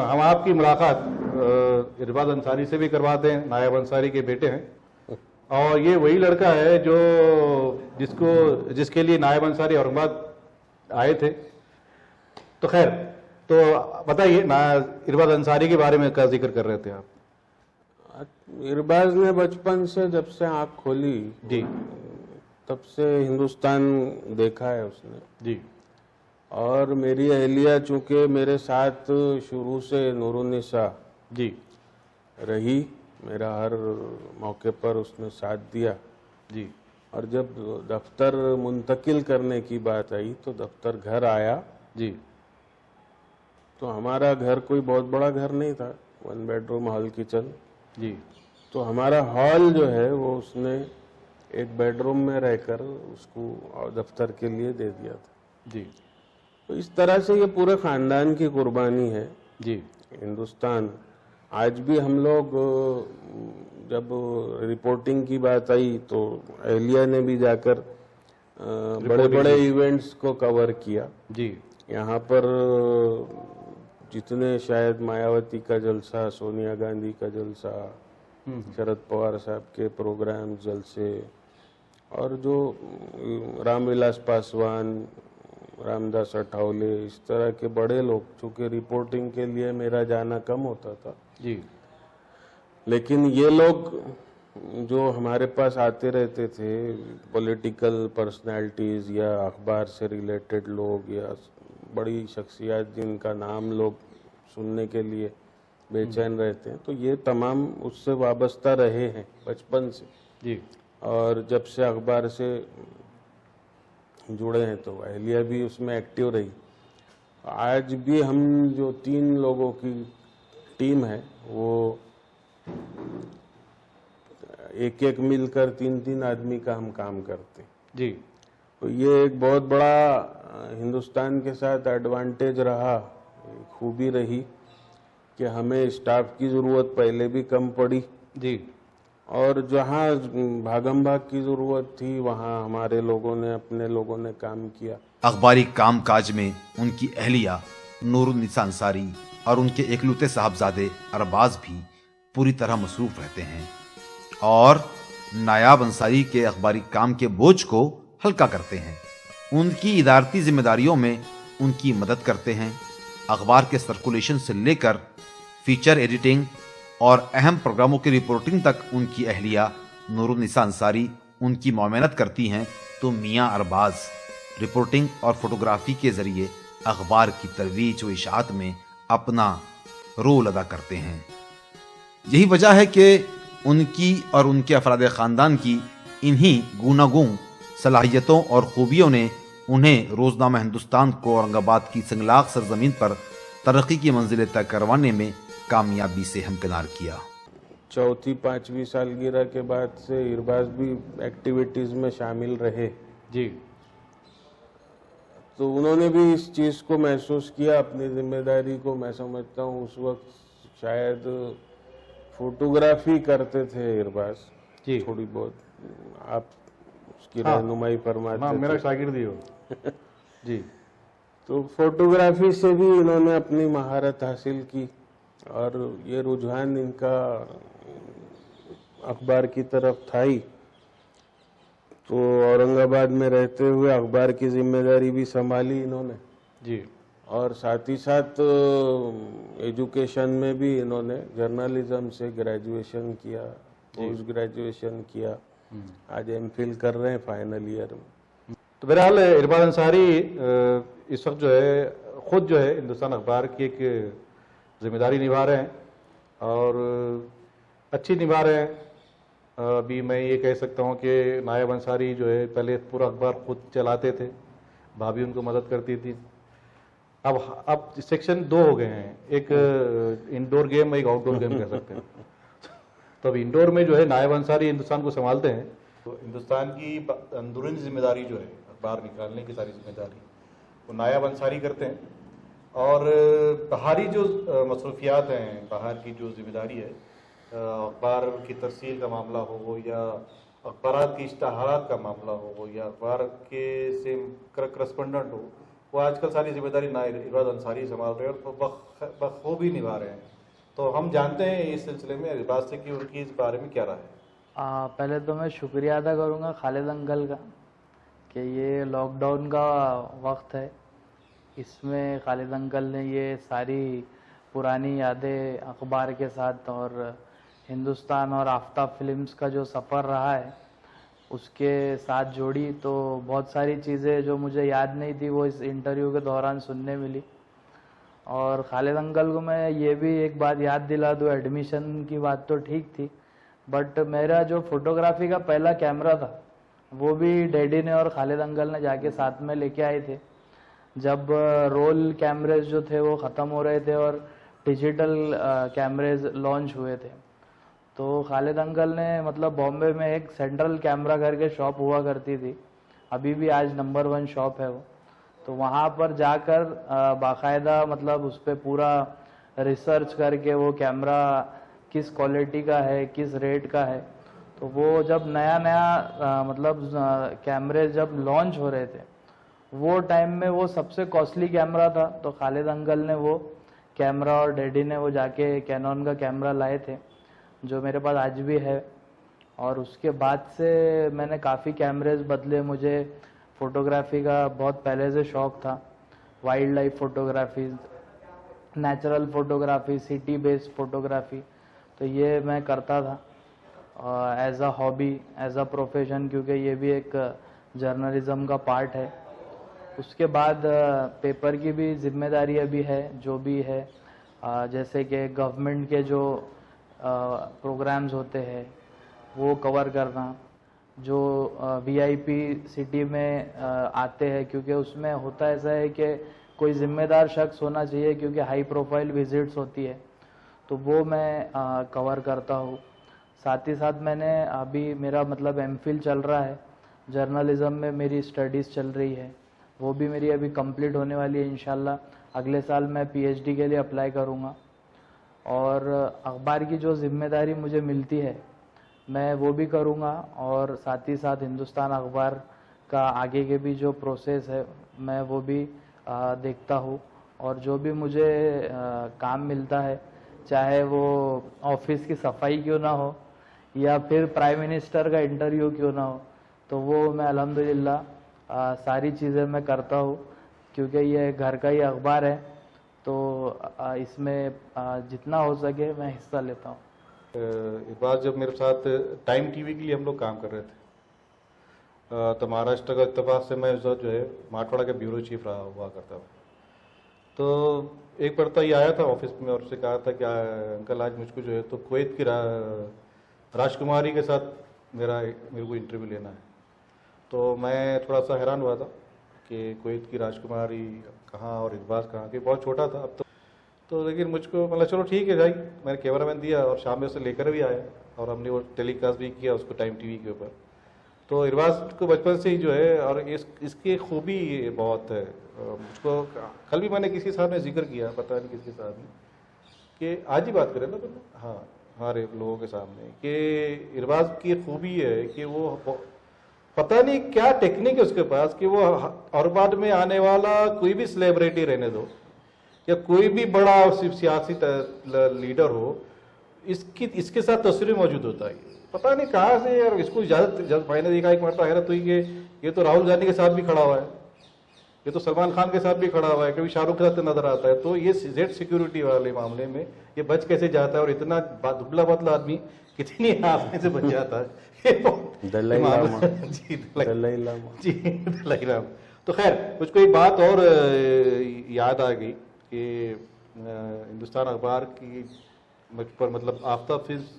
हम आपकी मुलाकात इरबाज अंसारी से भी करवाते हैं। नायब अंसारी के बेटे हैं और ये वही लड़का है जो जिसके लिए नायब अंसारी औरंगाबाद आए थे। तो खैर, तो बताइए इरबाज अंसारी के बारे में क्या जिक्र कर रहे थे आप? इरबाज ने बचपन से जब से आँख खोली जी तब से हिंदुस्तान देखा है उसने जी। और मेरी अहलिया चूंकि मेरे साथ शुरू से नूरुन्निसा जी रही, मेरा हर मौके पर उसने साथ दिया जी। और जब दफ्तर मुंतकिल करने की बात आई तो दफ्तर घर आया जी तो हमारा घर कोई बहुत बड़ा घर नहीं था, 1 बेडरूम हॉल किचन। जी तो हमारा हॉल जो है वो उसने 1 बेडरूम में रहकर उसको दफ्तर के लिए दे दिया था। जी तो इस तरह से ये पूरे खानदान की कुर्बानी है। जी। हिंदुस्तान आज भी हम लोग जब रिपोर्टिंग की बात आई तो अहलिया ने भी जाकर बड़े बड़े इवेंट्स को कवर किया। जी। यहाँ पर जितने शायद मायावती का जलसा, सोनिया गांधी का जलसा, शरद पवार साहब के प्रोग्राम जलसे और जो रामविलास पासवान, रामदास अठावले, इस तरह के बड़े लोग, चूंकि रिपोर्टिंग के लिए मेरा जाना कम होता था जी, लेकिन ये लोग जो हमारे पास आते रहते थे, पॉलिटिकल पर्सनालिटीज या अखबार से रिलेटेड लोग या बड़ी शख्सियत जिनका नाम लोग सुनने के लिए बेचैन रहते हैं, तो ये तमाम उससे वाबस्ता रहे हैं बचपन से जी। और जब से अखबार से जुड़े हैं तो अहलिया भी उसमें एक्टिव रही। आज भी हम जो 3 लोगों की टीम है वो एक मिलकर 3 आदमी का हम काम करते हैं जी। तो ये एक बहुत बड़ा हिंदुस्तान के साथ एडवांटेज रहा, खूबी रही कि हमें स्टाफ की ज़रूरत पहले भी कम पड़ी जी। और जहाँ भागम भाग की ज़रूरत थी वहाँ हमारे लोगों ने, अपने लोगों ने काम किया। अखबारी कामकाज में उनकी अहलिया नूरुन्निसा अंसारी और उनके एकलौते साहबजादे अरबाज भी पूरी तरह मसरूफ रहते हैं और नायाब अंसारी के अखबारी काम के बोझ को हल्का करते हैं। उनकी इदारती जिम्मेदारियों में उनकी मदद करते हैं। अखबार के सर्कुलेशन से लेकर फीचर एडिटिंग और अहम प्रोग्रामों की रिपोर्टिंग तक उनकी अहलिया नूरुन्निसा अंसारी उनकी मुआवनत करती हैं, तो मियाँ अरबाज रिपोर्टिंग और फोटोग्राफी के जरिए अखबार की तरवीज व इशाअत में अपना रोल अदा करते हैं। यही वजह है कि उनकी और उनके अफराद ख़ानदान की इन्हीं गूनागूं सलाहियतों और खूबियों ने उन्हें रोज़नामा हिंदुस्तान को औरंगाबाद की संगलाग सरजमीन पर तरक्की की मंजिलें तय करवाने में कामयाबी से हमकिनार किया। 4वीं-5वीं सालगिरह के बाद से इरबाज भी एक्टिविटीज़ में शामिल रहे जी। तो उन्होंने भी इस चीज़ को महसूस किया, अपनी जिम्मेदारी को। मैं समझता हूँ उस वक्त शायद फोटोग्राफी करते थे इरबाज जी। थोड़ी बहुत, आप उसकी रहनुमाई फरमाते थे। मेरा शागिर्द ही हो जी। तो फोटोग्राफी से भी इन्होंने अपनी महारत हासिल की और ये रुझान इनका अखबार की तरफ था ही। तो औरंगाबाद में रहते हुए अखबार की जिम्मेदारी भी संभाली इन्होंने जी। और साथ ही साथ एजुकेशन में भी इन्होंने जर्नलिज्म से ग्रेजुएशन किया, पोस्ट ग्रेजुएशन किया, आज एमफिल कर रहे हैं फाइनल ईयर में। तो बहरहाल इरबाज अंसारी इस वक्त जो है खुद जो है हिंदुस्तान अखबार की एक जिम्मेदारी निभा रहे हैं और अच्छी निभा रहे हैं। अभी मैं ये कह सकता हूँ कि नायब अंसारी जो है पहले पूरा अखबार खुद चलाते थे, भाभी उनको मदद करती थी। अब सेक्शन 2 हो गए हैं, एक इंडोर गेम, एक आउटडोर गेम कह सकते हैं। तो अब इंडोर में जो है नायब अंसारी हिंदुस्तान को संभालते हैं। तो हिंदुस्तान की अंदरूनी जिम्मेदारी जो है अखबार निकालने की सारी जिम्मेदारी वो नायब अंसारी करते हैं और बाहरी जो मसरूफियात हैं, बाहर की जो जिम्मेदारी है, अखबार की तरसील का मामला हो या अखबारात की इश्तहारात का मामला हो या अखबार के से करस्पॉन्डेंट हो, वो आजकल सारी जिम्मेदारी ना इरबाज अंसारी संभाल रहे हैं और बखूबी निभा रहे हैं। तो हम जानते हैं इस सिलसिले में इरबाज से कि उनकी इस बारे में क्या राय है। पहले तो मैं शुक्रिया अदा करूँगा खालिद अंकल का कि ये लॉकडाउन का वक्त है, इसमें खालिद अंकल ने ये सारी पुरानी यादें अखबार के साथ और हिंदुस्तान और आफ्ताब फिल्म्स का जो सफ़र रहा है उसके साथ जोड़ी। तो बहुत सारी चीज़ें जो मुझे याद नहीं थी वो इस इंटरव्यू के दौरान सुनने मिली। और खालिद अंकल को मैं ये भी एक बात याद दिला दूँ, एडमिशन की बात तो ठीक थी, बट मेरा जो फोटोग्राफी का पहला कैमरा था वो भी डैडी ने और खालिद अंकल ने जाके साथ में लेके आए थे जब रोल कैमरेज जो थे वो ख़त्म हो रहे थे और डिजिटल कैमरेज लॉन्च हुए थे। तो खालिद अंकल ने मतलब बॉम्बे में एक सेंट्रल कैमरा करके शॉप हुआ करती थी, अभी भी आज नंबर 1 शॉप है वो। तो वहाँ पर जाकर बाकायदा मतलब उस पर पूरा रिसर्च करके वो कैमरा किस क्वालिटी का है, किस रेट का है। तो वो जब नया मतलब कैमरे जब लॉन्च हो रहे थे वो टाइम में वो सबसे कॉस्टली कैमरा था। तो खालिद अंकल ने वो कैमरा और डैडी ने वो जाके कैनन का कैमरा लाए थे जो मेरे पास आज भी है। और उसके बाद से मैंने काफ़ी कैमरेज बदले। मुझे फ़ोटोग्राफी का बहुत पहले से शौक़ था, wild life photography, natural photography, city based photography, तो ये मैं करता था as a hobby, as a profession, क्योंकि ये भी एक जर्नलिज़म का पार्ट है। उसके बाद पेपर की भी जिम्मेदारी अभी है, जो भी है, जैसे कि गवर्नमेंट के जो प्रोग्राम्स होते हैं वो कवर करना, जो वीआईपी सिटी में आते हैं, क्योंकि उसमें होता ऐसा है कि कोई ज़िम्मेदार शख्स होना चाहिए क्योंकि हाई प्रोफाइल विजिट्स होती है, तो वो मैं कवर करता हूँ। साथ ही साथ मैंने अभी मेरा मतलब एमफिल चल रहा है, जर्नलिज़म में मेरी स्टडीज़ चल रही है, वो भी मेरी अभी कंप्लीट होने वाली है। इंशाल्लाह अगले साल मैं पीएचडी के लिए अप्लाई करूँगा। और अखबार की जो जिम्मेदारी मुझे मिलती है मैं वो भी करूँगा, और साथ ही साथ हिंदुस्तान अखबार का आगे के भी जो प्रोसेस है मैं वो भी देखता हूँ। और जो भी मुझे काम मिलता है, चाहे वो ऑफिस की सफाई क्यों ना हो या फिर प्राइम मिनिस्टर का इंटरव्यू क्यों ना हो, तो वो मैं अल्हम्दुलिल्लाह सारी चीज़ें मैं करता हूँ, क्योंकि ये घर का ही अखबार है, तो इसमें जितना हो सके मैं हिस्सा लेता हूँ। एक बार जब मेरे साथ टाइम टीवी के लिए हम लोग काम कर रहे थे तो महाराष्ट्र का इत्तेफाक से मैं जो है मारवाड़ा का ब्यूरो चीफ रहा हुआ करता था। तो एक पड़ता ही आया था ऑफिस में और उससे कहा था कि अंकल आज मुझको जो है तो कुवैत की राजकुमारी के साथ मेरे को इंटरव्यू लेना है। तो मैं थोड़ा सा हैरान हुआ था कि कुवैत की राजकुमारी कहाँ और इरबाज कहाँ, कि बहुत छोटा था अब तो लेकिन मुझको मतलब चलो ठीक है भाई, मैंने कैमरामैन दिया और शाम में उसे लेकर भी आया और हमने वो टेलीकास्ट भी किया उसको टाइम टीवी के ऊपर। तो इरबाज को बचपन से ही जो है और इसकी खूबी बहुत है। मुझको कल भी मैंने किसी साहब ने जिक्र किया, पता नहीं किसके साथ में, कि आज ही बात करें ना तो हाँ हमारे लोगों के सामने, कि इरबाज की खूबी है कि वो पता नहीं क्या टेक्निक है उसके पास कि वो और बाद में आने वाला कोई भी सेलिब्रिटी रहने दो या कोई भी बड़ा सियासी लीडर हो, इसके साथ तस्वीर मौजूद होता है। पता नहीं कहाँ से यार इसको जब मैंने देखा एक मरता हैरत हुई कि ये तो राहुल गांधी के साथ भी खड़ा हुआ है, ये तो सलमान खान के साथ भी खड़ा हुआ है, कभी शाहरुख के साथ नजर आता है। तो ये जेड सिक्योरिटी वाले मामले में ये बच कैसे जाता है और इतना दुबला पतला आदमी कितनी आसानी से बच जाता है। दलाई लामा। जी दलाई लामा। जी दलाई लामा। तो खैर मुझको एक बात और याद आ गई कि हिंदुस्तान अखबार की मुझ पर मतलब आफ्ताब फिल्म्स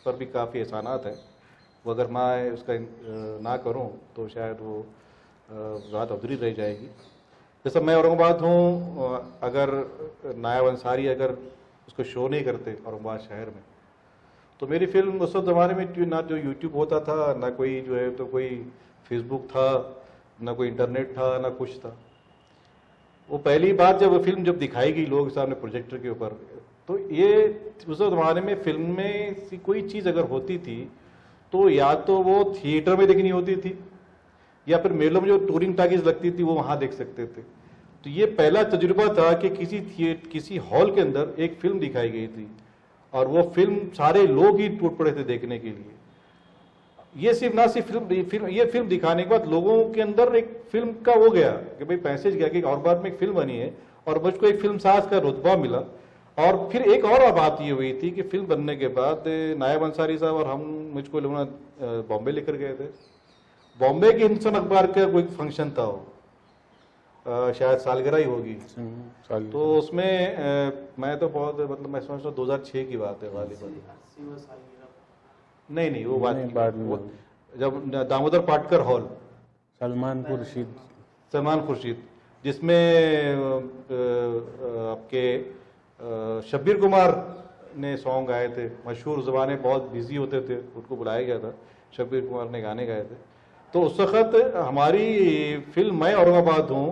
पर भी काफ़ी एहसानात हैं। वो अगर मैं उसका ना करूं तो शायद वो बात अधूरी रह जाएगी। जैसा मैं औरंगाबाद हूं, अगर नायाब अंसारी अगर उसको शो नहीं करते औरंगाबाद शहर में, तो मेरी फिल्म उस ज़माने में ना जो यूट्यूब होता था, ना कोई जो है तो कोई फेसबुक था, ना कोई इंटरनेट था, ना कुछ था। वो पहली बार जब फिल्म जब दिखाई गई लोगों के सामने प्रोजेक्टर के ऊपर, तो ये उस ज़माने में फिल्म में कोई चीज़ अगर होती थी तो या तो वो थिएटर में देखनी होती थी या फिर मेलों में जो टूरिंग टाकीज लगती थी वो वहाँ देख सकते थे। तो ये पहला तजुर्बा था कि किसी हॉल के अंदर एक फिल्म दिखाई गई थी और वो फिल्म सारे लोग ही टूट पड़े थे देखने के लिए। ये सिर्फ ना सिर्फ ये फिल्म दिखाने के बाद लोगों के अंदर एक फिल्म का हो गया कि भाई पैसेज गया कि और बाद में एक फिल्म बनी है और मुझको एक फिल्म साज का रुतबा मिला। और फिर एक और बात ये हुई थी कि फिल्म बनने के बाद नायब अंसारी साहब और हम मुझको लोगों ने बॉम्बे लेकर गए थे। बॉम्बे के हिंदुस्तान अखबार का कोई फंक्शन था वो, शायद सालगिरह ही होगी। तो उसमें मैं तो बहुत मतलब मैं समझता हूँ 2006 की बात है वाली बात। नहीं वो बात जब दामोदर पाटकर हॉल सलमान खुर्शीद जिसमें आपके शब्बीर कुमार ने सॉन्ग गाए थे, मशहूर ज़बानें बहुत बिजी होते थे, उनको बुलाया गया था, शब्बीर कुमार ने गाने गाए थे। तो उस वक़्त हमारी फिल्म मैं औरंगाबाद हूँ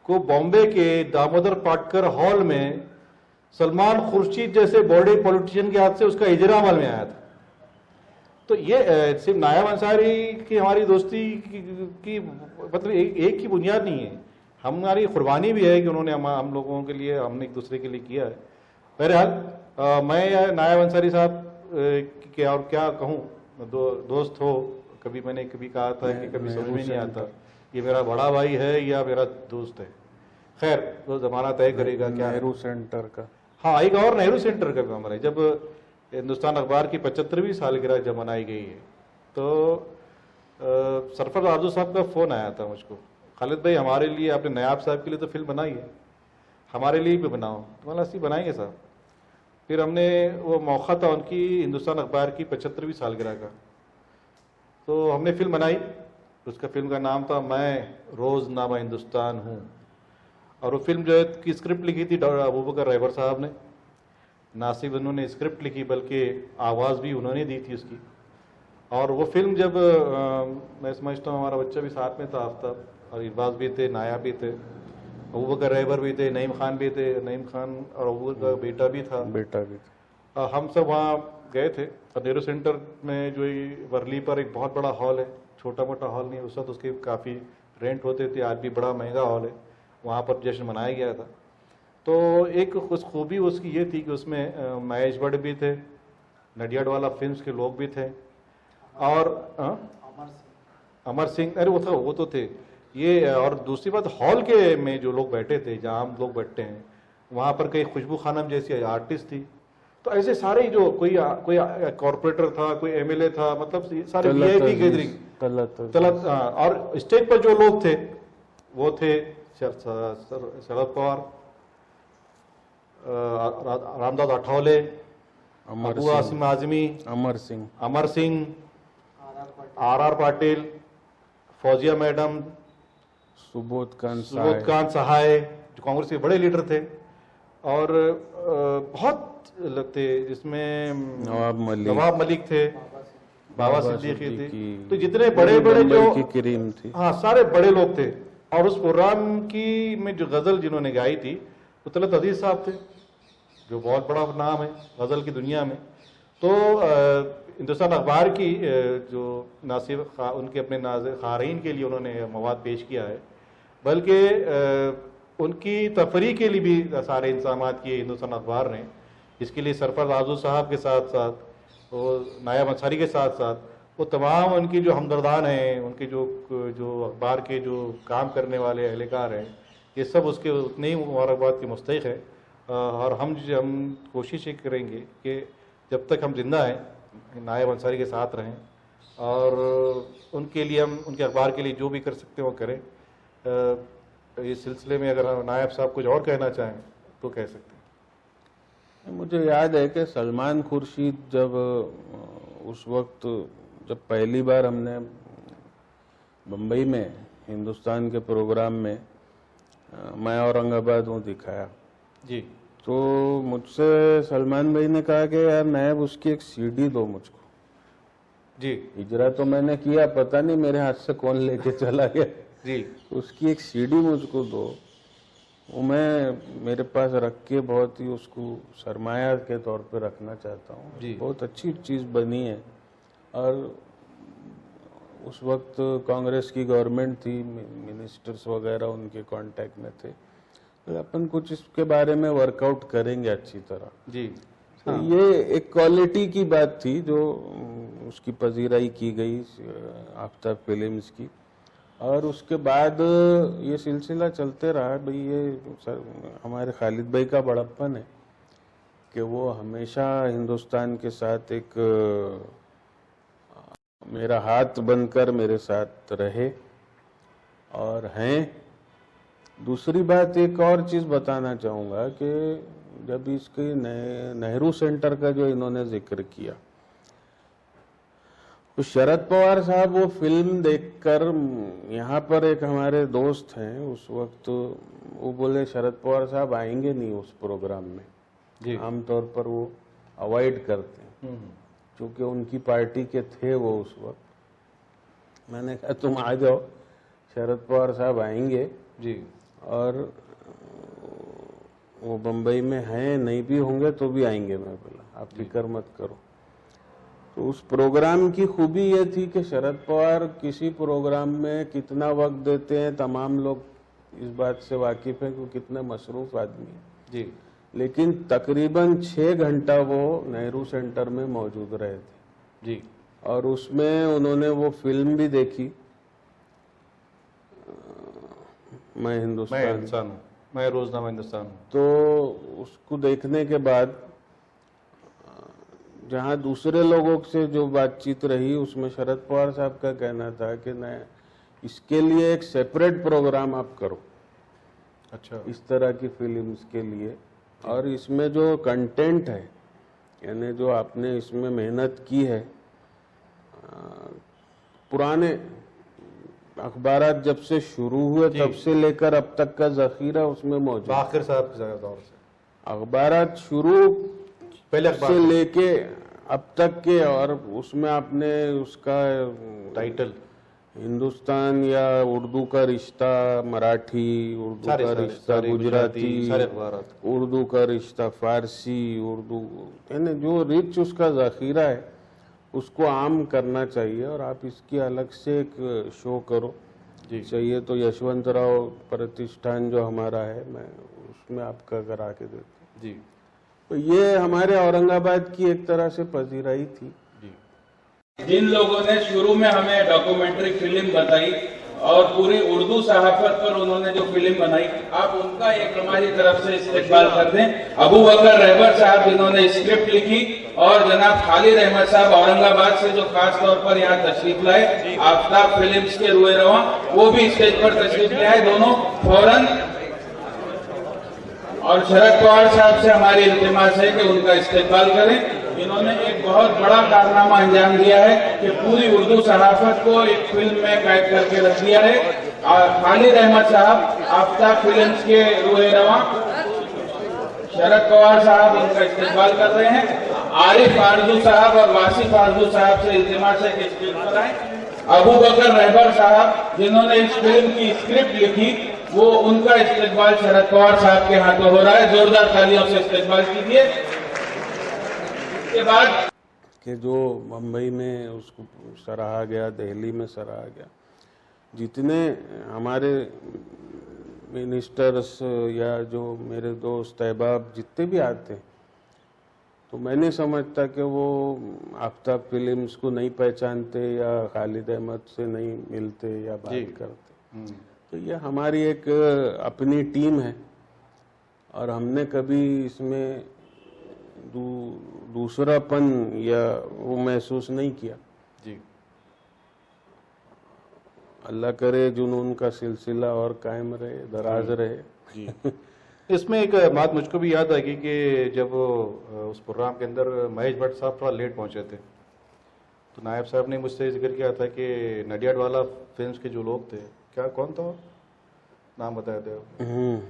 को बॉम्बे के दामोदर पाटकर हॉल में सलमान खुर्शीद जैसे बड़े पॉलिटिशियन के हाथ से उसका इजरा अमल में आया था। तो ये सिर्फ नायब अंसारी की हमारी दोस्ती की मतलब एक ही बुनियाद नहीं है, हमारी कुर्बानी भी है कि उन्होंने हम लोगों के लिए, हमने एक दूसरे के लिए किया है। बहरहाल मैं नायब अंसारी साहब के और क्या कहूँ, दोस्त हो, कभी मैंने कभी कहा था कि कभी समझ में नहीं आता ये मेरा बड़ा भाई है या मेरा दोस्त है। खैर वो जमाना तय करेगा। क्या नेहरू सेंटर का, हाँ एक और नेहरू सेंटर का भी हमारा, जब हिंदुस्तान अखबार की 75वीं सालगिरह जब मनाई गई है तो सरफराज आरजू साहब का फ़ोन आया था मुझको, खालिद भाई हमारे लिए, आपने नायाब साहब के लिए तो फिल्म बनाई है, हमारे लिए भी बनाओ। तो मैंने ऐसी बनाएंगे साहब। फिर हमने वो मौका था उनकी हिंदुस्तान अखबार की 75वीं सालगिरह का, तो हमने फिल्म बनाई। उसका फिल्म का नाम था मैं रोज़नामा हिंदुस्तान हूँ। और वो फिल्म जो है की स्क्रिप्ट लिखी थी अबू बकर रहबर साहब ने, ना सिर्फ उन्होंने स्क्रिप्ट लिखी बल्कि आवाज़ भी उन्होंने दी थी उसकी। और वो फिल्म जब मैं समझता हूँ हमारा बच्चा भी साथ में था, आफ्ताब और इरबाज भी थे, नाया भी थे, अबू बकर रहबर भी थे, नईम खान भी थे, नईम खान और अबू का बेटा भी था। हम सब वहाँ गए थे। और नेहरू सेंटर में जो वर्ली पर एक बहुत बड़ा हॉल है, छोटा मोटा हॉल नहीं, उस वक्त उसके काफ़ी रेंट होते थे, आज भी बड़ा महंगा हॉल है, वहाँ पर जश्न मनाया गया था। तो एक उस खूबी उसकी ये थी कि उसमें महेश भट्ट भी थे, नडियाडवाला फिल्म्स के लोग भी थे, और अमर सिंह, अरे वो तो थे ये। और दूसरी बात हॉल के में जो लोग बैठे थे, जहाँ हम लोग बैठते हैं, वहाँ पर कई खुशबू खानम जैसी आर्टिस्ट थी। तो ऐसे सारे जो कोई कॉर्पोरेटर था, कोई एमएलए था, मतलब सारे वीआईपी गैदरिंग। और स्टेज पर जो लोग थे वो थे शरद पवार, रामदास अठावले, अबू आसिम आजमी, अमर सिंह, आर पाटिल, फौजिया मैडम, सुबोध खान सहाय जो कांग्रेस के बड़े लीडर थे, और बहुत लोग थे जिसमें नवाब मलिक थे, बाबा सिद्दीकी थी। तो जितने बड़े बड़े जो करीम थी, हाँ सारे बड़े लोग थे। और उस प्रोग्राम की में जो गज़ल जिन्होंने गाई थी वो तलत अजीज साहब थे, जो बहुत बड़ा नाम है गज़ल की दुनिया में। तो हिंदुस्तान अखबार की जो ना सिर्फ उनके अपने क़ारीन के लिए उन्होंने मवाद पेश किया है, बल्कि उनकी तफरीह के लिए भी सारे इंतजाम किए हिंदुस्तान अखबार ने। इसके लिए सरफराज आरजू साहब के साथ साथ वो नायब अंसारी के साथ साथ वो तमाम उनकी जो हमदर्दान हैं, उनके जो अखबार के जो काम करने वाले एहलकार हैं, ये सब उसके उतने ही मुबारकबाद के मुस्तहिक है। और हम कोशिश करेंगे कि जब तक हम जिंदा हैं नायब अंसारी के साथ रहें, और उनके लिए हम उनके अखबार के लिए जो भी कर सकते हैं वो करें। इस सिलसिले में अगर नायब साहब कुछ और कहना चाहें तो कह सकते हैं। मुझे याद है कि सलमान खुर्शीद जब उस वक्त जब पहली बार हमने बम्बई में हिंदुस्तान के प्रोग्राम में मैं औरंगाबाद हूँ दिखाया जी, तो मुझसे सलमान भाई ने कहा कि यार नायब उसकी एक सीडी दो मुझको। जी, इजरा तो मैंने किया, पता नहीं मेरे हाथ से कौन लेके चला गया जी, उसकी एक सीडी मुझको दो। वो मैं मेरे पास रख के बहुत ही उसको सरमाया के तौर पे रखना चाहता हूँ। बहुत अच्छी चीज़ बनी है। और उस वक्त कांग्रेस की गवर्नमेंट थी, मिनिस्टर्स वगैरह उनके कांटेक्ट में थे, तो अपन कुछ इसके बारे में वर्कआउट करेंगे अच्छी तरह जी। तो ये एक क्वालिटी की बात थी जो उसकी पजीराई की गई आफ्ताब फिल्म्स की, और उसके बाद ये सिलसिला चलते रहा। भाई ये हमारे खालिद भाई का बड़प्पन है कि वो हमेशा हिंदुस्तान के साथ एक मेरा हाथ बनकर मेरे साथ रहे और हैं। दूसरी बात एक और चीज़ बताना चाहूँगा कि जब इसके नेहरू सेंटर का जो इन्होंने जिक्र किया, तो शरद पवार साहब वो फिल्म देखकर, यहाँ पर एक हमारे दोस्त हैं उस वक्त, वो बोले शरद पवार साहब आएंगे नहीं उस प्रोग्राम में जी। आमतौर पर वो अवॉइड करते हैं क्योंकि उनकी पार्टी के थे वो उस वक्त। मैंने कहा तुम आ जाओ, शरद पवार साहब आएंगे जी, और वो बम्बई में हैं, नहीं भी होंगे तो भी आएंगे। मैं बोला आप फिक्र मत करो। तो उस प्रोग्राम की खूबी ये थी कि शरद पवार किसी प्रोग्राम में कितना वक्त देते हैं, तमाम लोग इस बात से वाकिफ हैं कि कितने मसरूफ आदमी हैं जी, लेकिन तकरीबन 6 घंटा वो नेहरू सेंटर में मौजूद रहे थे जी। और उसमें उन्होंने वो फिल्म भी देखी, मैं हिंदुस्तान हूँ, मैं रोजनामा हिंदुस्तान हूँ। तो उसको देखने के बाद जहाँ दूसरे लोगों से जो बातचीत रही उसमें शरद पवार साहब का कहना था कि न इसके लिए एक सेपरेट प्रोग्राम आप करो, अच्छा, इस तरह की फिल्म्स के लिए, और इसमें जो कंटेंट है यानी जो आपने इसमें मेहनत की है, पुराने अखबारात जब से शुरू हुए तब से लेकर अब तक का जखीरा उसमें मौजूद है। बाखिर साहब के दौर से अखबारात शुरू पहले से लेके अब तक के, और उसमें आपने उसका टाइटल हिंदुस्तान या उर्दू का रिश्ता, मराठी उर्दू का रिश्ता, गुजराती सारे अखबारात, उर्दू का रिश्ता, फारसी उर्दू, यानी जो रिच उसका जखीरा है उसको आम करना चाहिए। और आप इसकी अलग से एक शो करो जी। चाहिए तो यशवंतराव प्रतिष्ठान जो हमारा है, मैं उसमें आपका करा के देता जी तो ये हमारे औरंगाबाद की एक तरह से पजीराई थी। जी। जिन लोगों ने शुरू में हमें डॉक्यूमेंट्री फिल्म बताई और पूरी उर्दू सहाफत पर उन्होंने जो फिल्म बनाई, आप उनका एक हमारी तरफ से इस्तेमाल कर दें। अबू बकर रहबर साहब जिन्होंने स्क्रिप्ट लिखी, और जनाब खालिद अहमद साहब औरंगाबाद से जो खास तौर पर यहाँ तशरीफ लाए, आफ्ताब फिल्म्स के रुए रवा, वो भी स्टेज पर तशरीफ ले आए, दोनों फौरन। और शरद पवार साहब से हमारी इल्तिमास है कि उनका इस्तेमाल करें। इन्होंने एक बहुत बड़ा कारनामा अंजाम दिया है कि पूरी उर्दू सहाफत को एक फिल्म में कैद करके रख दिया है। खालिद अहमद साहब आफ्ताब फिल्म्स के रुए रवा, शरद पवार साहब उनका इस्तेमाल कर रहे हैं। आरिफ आरजू साहब और वासिफ आरजू साहब से इल्तिमास है कि स्टेज पर आए। अबू बकर रहबर साहब जिन्होंने इस फिल्म की स्क्रिप्ट लिखी, वो उनका इस्तेमाल शरद पवार साहब के हाथों हो रहा है। जोरदार तालियों से इस्तेमाल कीजिए। के बाद कि जो मुंबई में उसको सराहा गया, दिल्ली में सराहा गया, जितने हमारे मिनिस्टर्स या जो मेरे दोस्त अहबाब जितने भी आते हैं, तो मैं नहीं समझता कि वो आफ्ताब फिल्म्स को नहीं पहचानते या खालिद अहमद से नहीं मिलते या बात करते। तो ये हमारी एक अपनी टीम है और हमने कभी इसमें दूसरापन या वो महसूस नहीं किया। जी। अल्लाह करे जुनून का सिलसिला और कायम रहे, दराज रहे। जी। इसमें एक बात मुझको भी याद आएगी कि जब उस प्रोग्राम के अंदर महेश भट्ट साहब थोड़ा लेट पहुंचे थे, तो नायब साहब ने मुझसे जिक्र किया था कि नडियाडवाला फिल्म्स के जो लोग थे, क्या कौन था नाम बताए थे आप,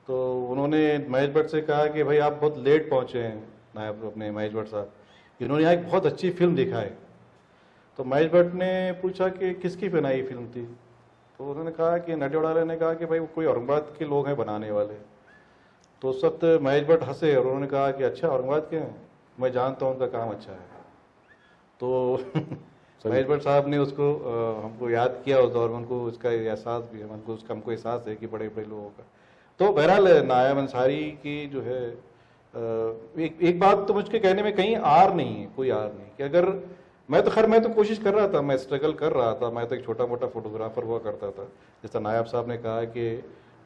तो उन्होंने महेश भट्ट से कहा कि भाई आप बहुत लेट पहुंचे हैं नायब अपने महेश भट्ट साहब, इन्होंने यहाँ एक बहुत अच्छी फिल्म दिखा है। तो महेश भट्ट ने पूछा कि किसकी बनाई फिल्म थी, तो उन्होंने कहा कि नडियाडवाला ने कहा कि भाई वो कोई औरंगाबाद के लोग हैं बनाने वाले। तो उस वक्त महेश भट्ट हंसे और उन्होंने कहा कि अच्छा औरंगाबाद के हैं, मैं जानता हूँ उनका काम अच्छा है। तो महेश भट्ट साहब ने उसको हमको याद किया उस दौर में, उनको उसका एहसास भी है, हमको एहसास है कि बड़े बड़े लोगों का। तो बहरहाल नायाब अंसारी की जो है एक बात तो मुझके कहने में कहीं आर नहीं है, कोई आर नहीं, कि अगर मैं तो कोशिश कर रहा था, मैं स्ट्रगल कर रहा था, मैं तो एक छोटा मोटा फोटोग्राफर हुआ करता था। जैसा नायाब साहब ने कहा कि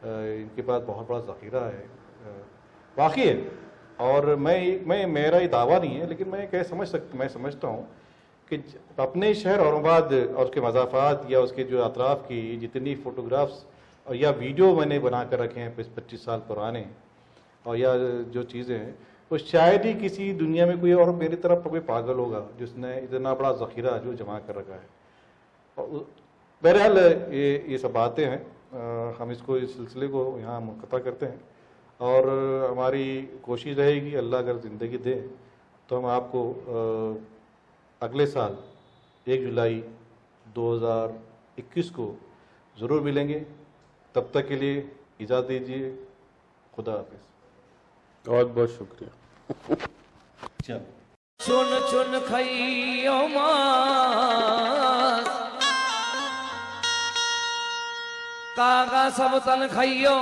इनके पास बहुत बड़ा ज़ख़ीरा है, वाकई है, और मैं मेरा ये दावा नहीं है, लेकिन मैं समझता हूँ कि अपने शहर औरंगाबाद और उसके मज़ाफ़ात या उसके जो अतराफ़ की जितनी फ़ोटोग्राफ्स और या वीडियो मैंने बना कर रखे हैं 25 साल पुराने, और या जो चीज़ें हैं, तो शायद ही किसी दुनिया में कोई और मेरी तरफ कोई पागल होगा जिसने इतना बड़ा ज़ख़ीरा जो जमा कर रखा है। और बहरहाल ये सब बातें हैं, हम इस सिलसिले को यहाँ मुक़त्ता करते हैं, और हमारी कोशिश रहेगी, अल्लाह अगर ज़िंदगी दे तो हम आपको अगले साल 1 जुलाई 2021 को ज़रूर मिलेंगे। तब तक के लिए इजाज़त दीजिए, खुदा हाफिज़। बहुत बहुत शुक्रिया। चलो चुन चुन खइयो मांस, कागा सब तन खइयो,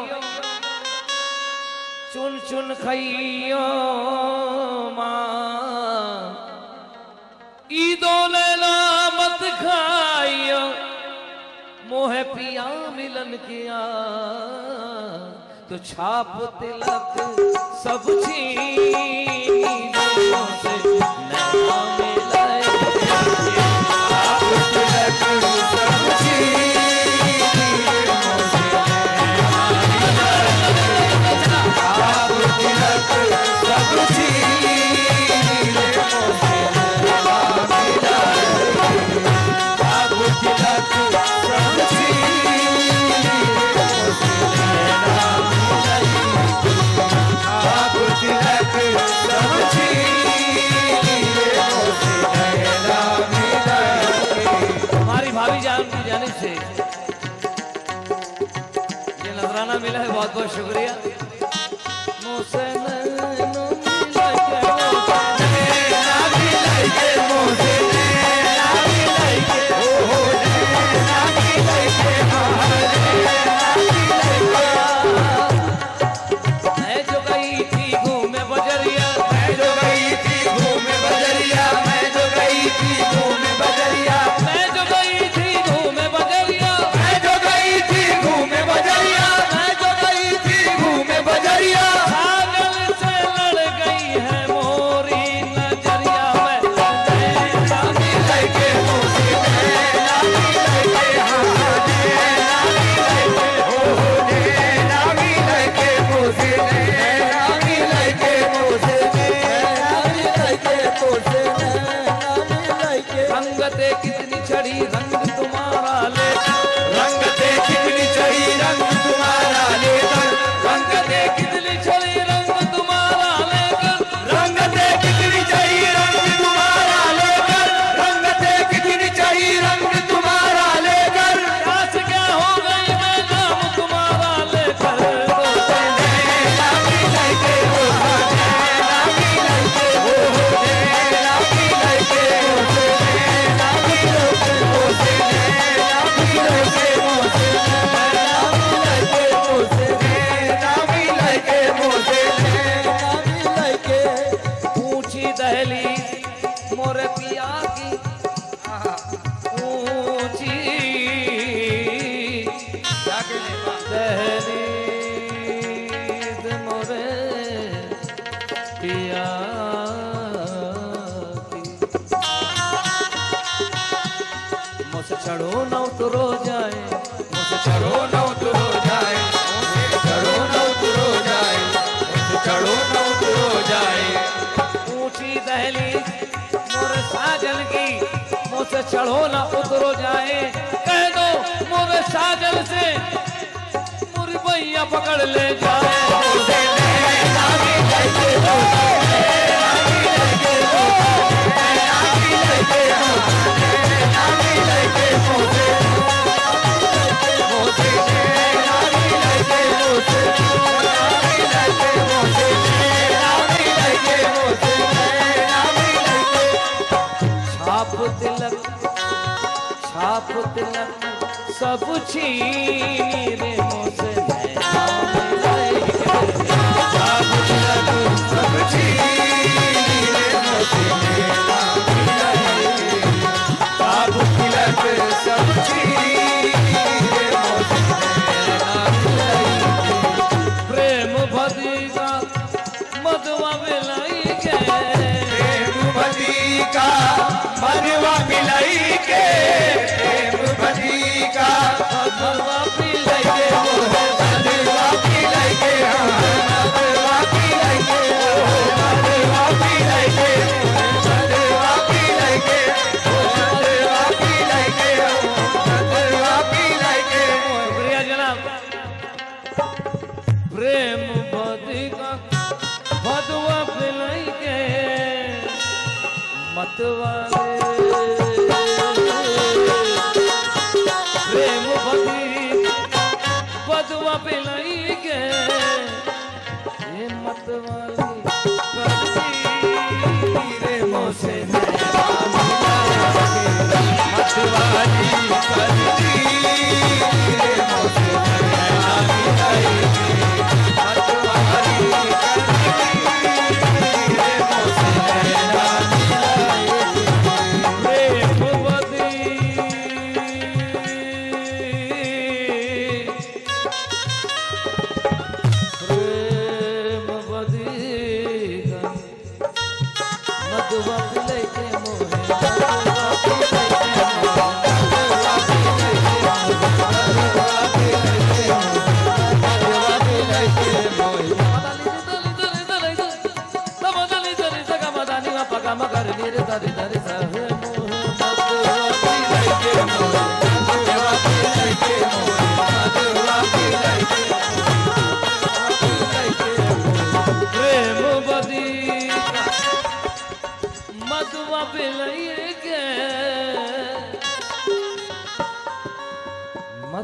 चुन चुन खइयो मांस, ईदो लैला मत खाइयो, मोहे पिया मिलन किया, तो छाप तिलक सब छीन से नैना मिलाए, छाप तिलक सब छीन छाप तिलक सब छीन छाप तिलक सब छीन हमारी भाभी जान की जानिब से ये नजराना मिला है, बहुत बहुत शुक्रिया। मुझसे नैनो मिला के, नैना मिला के, मुझसे नैना मिला के, ओ नैना मिला के, मैं जो गई थी घूमे बजरिया, मैं जो गई थी घूमे बजरिया, मैं जो गई थी घूमे बजरिया, मैं जो गई थी घूमे बजरिया, मैं जो गई थी घूमे बजरिया, मैं जो गई थी घूमे बजरिया, पागल से लड़ गई है मोरी नजरिया, मैं नैना मिला के, मुझसे नैना मिला के, हाँ नैना मिला के, ओ नैना मिला के, मुझसे नैना मिला के, मुझसे नैना मिला के, मुझसे नैना मिला के, रंगते कितनी चढ़ी रंग तुम्हारा लेकर, रंगते कितनी चढ़ी रंग तुम्हारा लेकर, रंगते कितनी चढ़ी रंग तुम्हारा लेकर, रंगते कितनी चढ़ी रंग तुम्हारा लेकर, रंगते कितनी चढ़ी रंग तुम्हारा लेकर, प्यास क्या हो गई मैं नाम तुम्हारा लेकर, तो नैना मिला के, ओ नैना मिला के, ओ नैना मिला के, मुझसे नैना मिला के, मुझसे नैना मिला के, मुझसे नैना मिला के, मुझसे नैना मिला के, मुझसे नैना मिला के, ऊंची दहलीज मोरे पिया की, ऊंची दहलीज मोरे पिया की, मुझसे चढ़ो न उतरो जाए, मुझसे चढ़ो न उतरो जाए, मुझसे चढ़ो न उतरो जाए, मुझसे चढ़ो न उतरो जाए, ऊंची दहलीज मोरे साजन की, मुझसे चढ़ो न उतरो जाए, कह दो मोरे साजन से मुरी भैया पकड़ ले जाए, मुझसे नैना मिला के, नैना मिला के, नैना मिला के, नैना मिला के, मुझसे मुझसे नैना मिला के, मुझसे नैना मिला के, मुझसे नैना मिला के, मुझसे नैना मिला के, छाप तिलक आप तिलक सब छीनी रे मोसे नैना मिलाई के। आप तिलक सब छीनी रे मोसे नैना मिलाई के। आप तिलक सब छीनी रे मोसे नैना मिलाई के। प्रेम भदी का मधुआ मिलाई के। प्रेम भदी का मधुआ मिलाई के। प्रेम भदी का मधुआ मिलाई के। मधुआ मिलाई के। मधुआ मिलाई के। मधुआ मिलाई के। मधुआ मिलाई के। मधुआ मिलाई के। मधुआ मिलाई के। शुक्रिया जनाब। प्रेम भदी का मधुआ मिलाई के। मतवाले प्रेम भदी मधुआ मिलाई के। ये मतवाली करती रे मोसे नैना मिलाई के। मतवाली करती रे मोसे नैना मिलाई के। मतवाली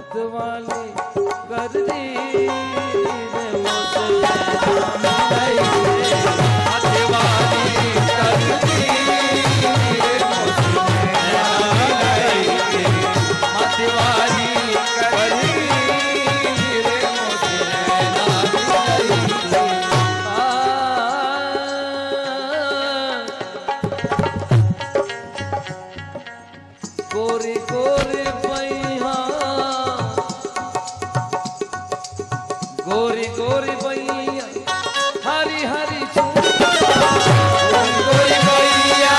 मतवाली कर दी रे मोसे नैना मिलाई के। मतवाली कर दी रे मोसे नैना मिलाई के। मतवाली कर दी रे मोसे नैना मिलाई के। गोरी गोरी बैया गोरी गोरी बैया हरी हरी चूड़िया। गोरी बैया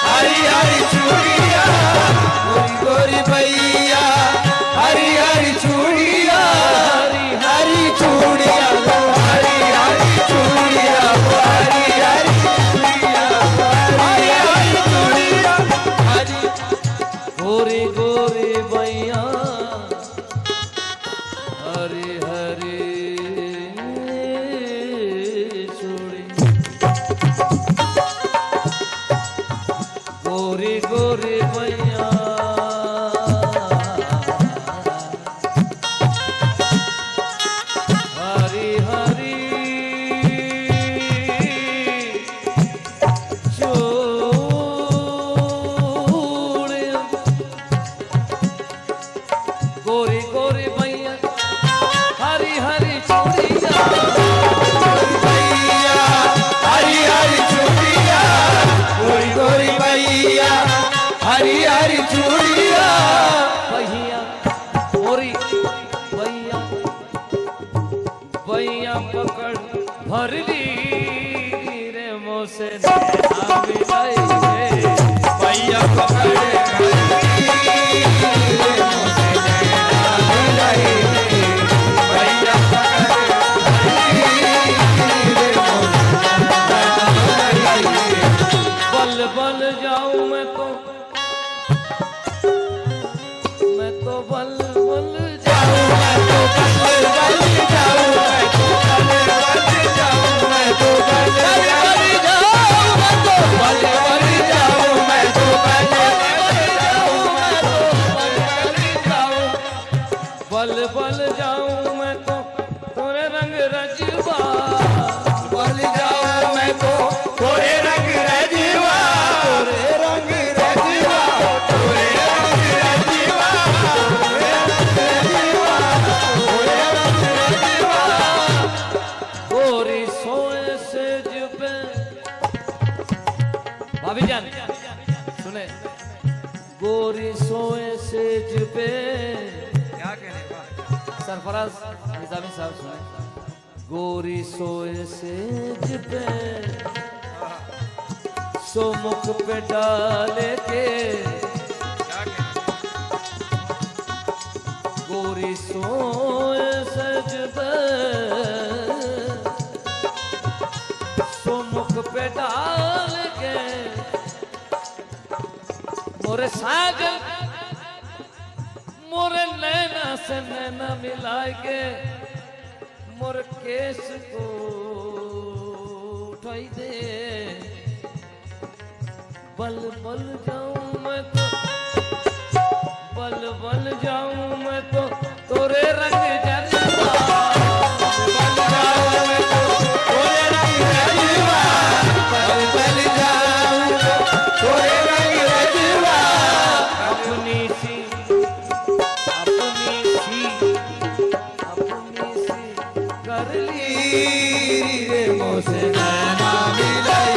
हरी हरी चूड़िया। गोरी गोरी बैया हरी हरी चूड़िया। हरी हरी चूड़िया। हरी हरी चूड़िया। हरी हरी चूड़िया। हरी हरी चूड़िया। हरी गोरी गोरी बैया हरी हरी चूड़ी। गोरी गोरी बैया हरी हरी गोरी गोरी बैया हरी हरी चूड़िया। गोरी बैया हरी हरी चूड़िया। गोरी गोरी बैया हरी हरी चूड़िया। बैया गोरी बैया बैया पकड़ भर ली रे मोसे नैना मिलाई के। बैया पकड़ भर ली रे मोसे नैना मिलाई के। बैया पकड़ भर ली रे मोसे नैना मिलाई के। बल बल जाऊं मैं तो बल बल जाऊं। मैं तो बल बल जाऊं। मैं तो बल बल जाऊं। मैं तो बल बल जाऊं। मैं तो बल बल जाऊं। मैं तो बल बल जाऊं। मैं तो बल बल जाऊं। मैं तो तोरे रंग रजवा। बल जाऊं मैं तो तोरे रंग रजवा। तोरे रंग रजवा। तोरे रंग रजवा। सुने गोरी सोए सेज पे, क्या कहने का सरफराज निजामी साहब सुने गोरी सोए सेज पे, सो मुख पे डाले के, क्या कहने गोरी सोए सेज पे, सो मुख पे डाल के, मोरे साजन मोरे नैना से नैना मिला के, मोर केस को उठाई दे, बल बल जाऊं मैं तो, बल बल जाऊं मैं तो तोरे रंग जलवा, बल जाऊं मैं तो तोरे रंग जलवा, बल बल जाऊं तोरे रंग जलवा, अपनी सी कर ली रे मोसे नैना मिलाई,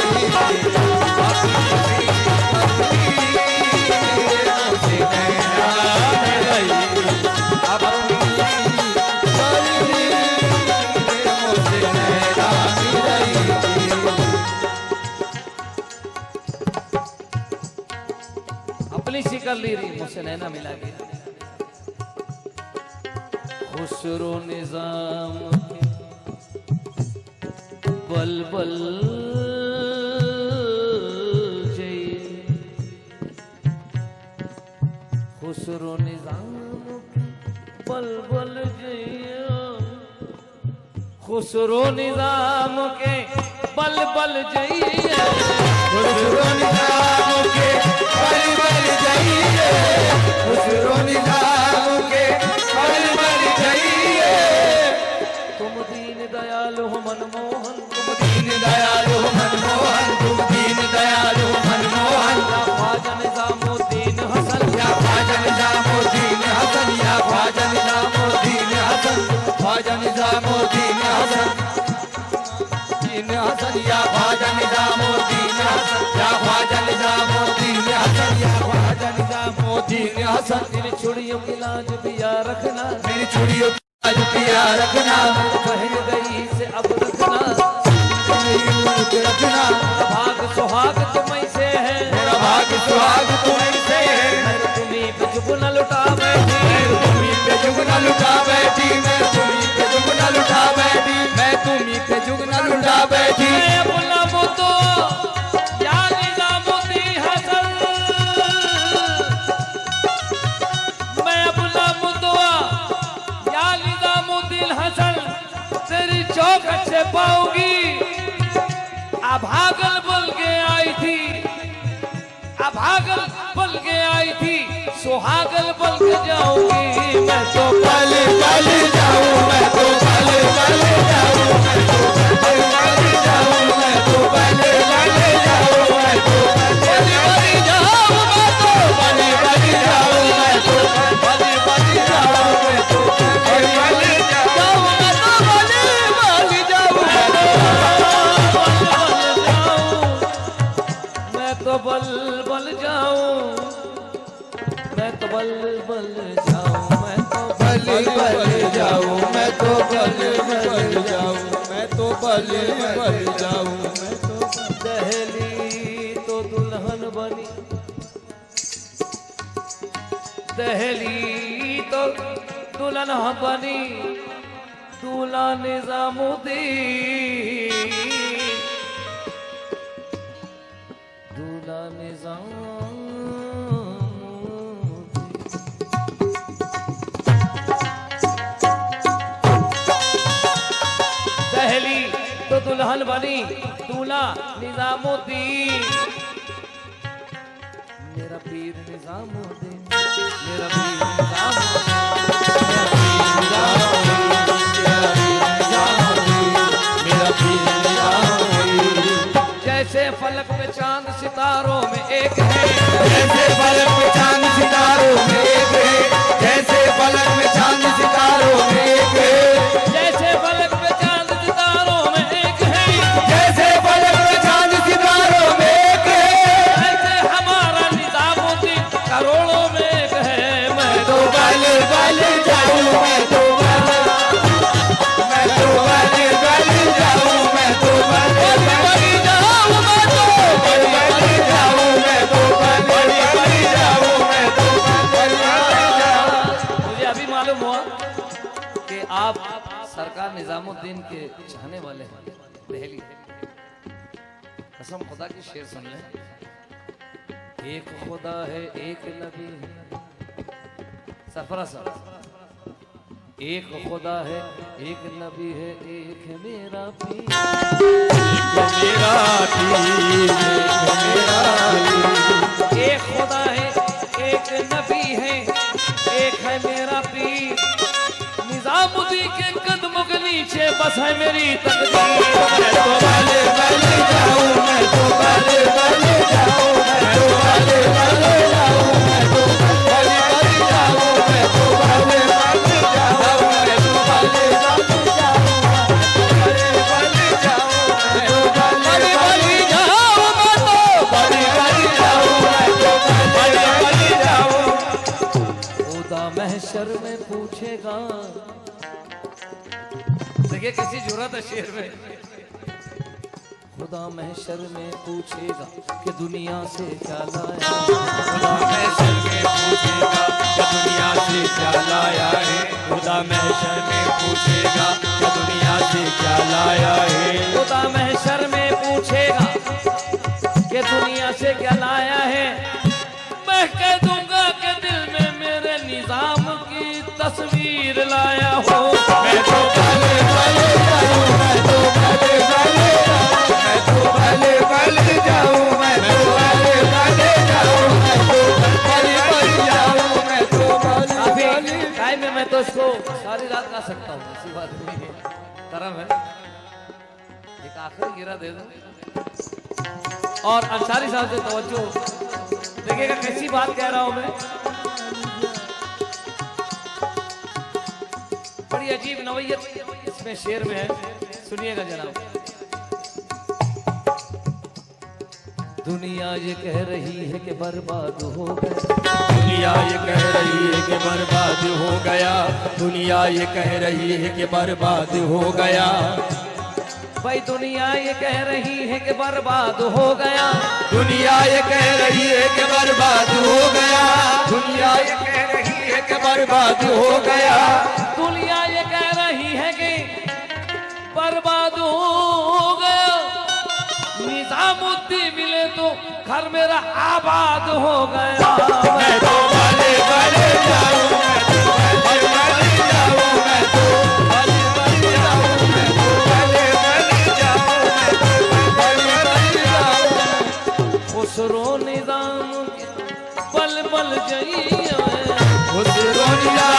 अपनी सी कर ली री मुझसे नैना मिला के, खुसरो निजाम बल बल चाहिए, खुसरो निजाम बल बल चाहिए, खुसरो निजाम के बल बल चाहिए, खुसरो निजाम के बल बल चाहिए, खुसरो निजाम के बल बल चाहिए, तुम दीन दयाल हो मनमोहन, तुम दीन दयाल हो मनमोहन, तुम दीन दयाल हो मनमोहन, या ख्वाजा निजामुद्दीन हसन, या ख्वाजा निजामुद्दीन हसन, या ख्वाजा निजामुद्दीन हसन, ख्वाजा निजामुद्दीन हसन, दीन हसन, या ख्वाजा निजामुद्दीन हसन, या ख्वाजा निजामुद्दीन हसन, या ख्वाजा निजामुद्दीन हसन, मेरी चूड़ियों की लाज पिया रखना, मेरी चूड़ियों आज पिया रखना, बहन गई से अब रखना, रखना, भाग सुहाग तुम्हीं से है, मेरा भाग सुहाग तुम्हीं से है, मैं तुम्हीं पे जुग न लुटा बैठी, मैं तुम्हीं पे जुग न लुटा बैठी, मैं तुम्हीं पे जुग न लुटा बैठी, मैं तुम्हीं पे जुग न लुटा बैठी, मैं अपना मुद्दो या निजामुद्दीन हसन, मैं अपना मुद्दो या निजामुद्दीन हसन तेरी चौखट से पाऊंगी, अभागल बल के आई थी, अभागल बल के आई थी, सुहागल बल के जाऊंगी, मैं तो बल बल जाऊं, मैं तो बल बल जाऊं, मैं तो बल बल जाऊं, मैं तो बल बल जाऊं, मैं तो बल बल जाऊं, मैं तो बल बल जाऊं, मैं तो बल बल जाऊं, मैं तो बल बल जाऊं, मैं तो बल बल जाऊं, मैं तो बल बल जाऊं, मैं तो बल बल जाऊं, मैं तो बल बल जाऊं, मैं तो बल बल जाऊं, मैं तो बल बल जाऊं, मैं तो दहली तो दुल्हन बनी, दहली तो दुल्हन बनी, दूल्हा निजामुद्दीन, दूल्हा निजामुद्दीन, दहली तो दुल्हन बनी, दूल्हा निजामुद्दीन, मेरा पीर निजामुद्दीन, मेरा पीर निजामुद्दीन, जैसे फलक में चांद सितारों में एक है, जैसे फलक में चांद सितारों में एक है, जैसे फलक में चांद सितारों में एक है, जैसे फलक में चांद सितारों में एक है, जैसे फलक में चांद सितारों में एक है, ऐसे हमारा आप सरकार निजामुद्दीन के चाहने वाले हैं दिल्ली, कसम खुदा की शेर सुन ले। एक खुदा है एक नबी है, सरफराज साहब, एक खुदा है एक नबी है एक है मेरा पीर, मेरा पीर, मेरा पीर। एक खुदा है एक नबी है एक है मेरा पीर, निजामुद्दीन के कदमों के नीचे बस है मेरी तकदीर। मैं तो वाले वाले जाऊं, मैं तो वाले वाले जाऊं, मैं तो वाले वाले जाऊं, मैं तो वाले वाले जाऊं, मैं तो वाले वाले जाऊं, मैं तो वाले वाले जाऊं, वाले वाले जाऊं, मैं तो वाले वाले जाऊं, मैं तो वाले वाले जाऊं, मैं तो वाले वाले जाऊं। खुदा महशर में पूछेगा, देखिए किसी जुर्रत है शेर में, खुदा महशर में पूछेगा कि दुनिया से क्या लाया, खुदा महशर में पूछेगा कि दुनिया से क्या लाया है, खुदा महशर में पूछेगा कि दुनिया से क्या लाया है, खुदा महशर में पूछेगा कि दुनिया से क्या लाया है। मैं कह दूंगा कि दिल में मेरे निजाम की तस्वीर लाया हो। मैं तो भले भले जाऊं, मैं तो भले भले जाऊं, मैं तो भले भले जाऊं, मैं तो भले भले जाऊं, मैं तो भले भले जाऊं, मैं तो भले भले। टाइम में मैं तो इसको सारी रात गा सकता हूँ, ऐसी बात नहीं है, करम है। एक आखिरी गिरा दे दो और अंसारी साहब से तवज्जो देखिएगा कैसी बात कह रहा हूं मैं। बड़ी अजीब नवैयत इसमें शेर में है, सुनिएगा जनाब। दुनिया ये कह रही है कि बर्बाद हो गया, दुनिया ये कह रही है कि बर्बाद हो गया, दुनिया ये कह रही है कि बर्बाद हो गया। भाई दुनिया ये कह रही है कि बर्बाद हो गया, दुनिया ये कह रही है कि बर्बाद हो गया, दुनिया ये कह रही है कि बर्बाद हो गया, दुनिया ये कह रही है कि बर्बाद हो गया। निजामुद्दीन मिले तो घर मेरा आबाद हो गया। मैं तो वाले वाले जाऊं, मैं तो वाले वाले जाऊं, मैं तो वाले वाले जाऊं, मैं तो वाले वाले जाऊं, मैं तो वाले वाले जाऊं। खुसरो निजाम पल पल जइया, खुसरो निजाम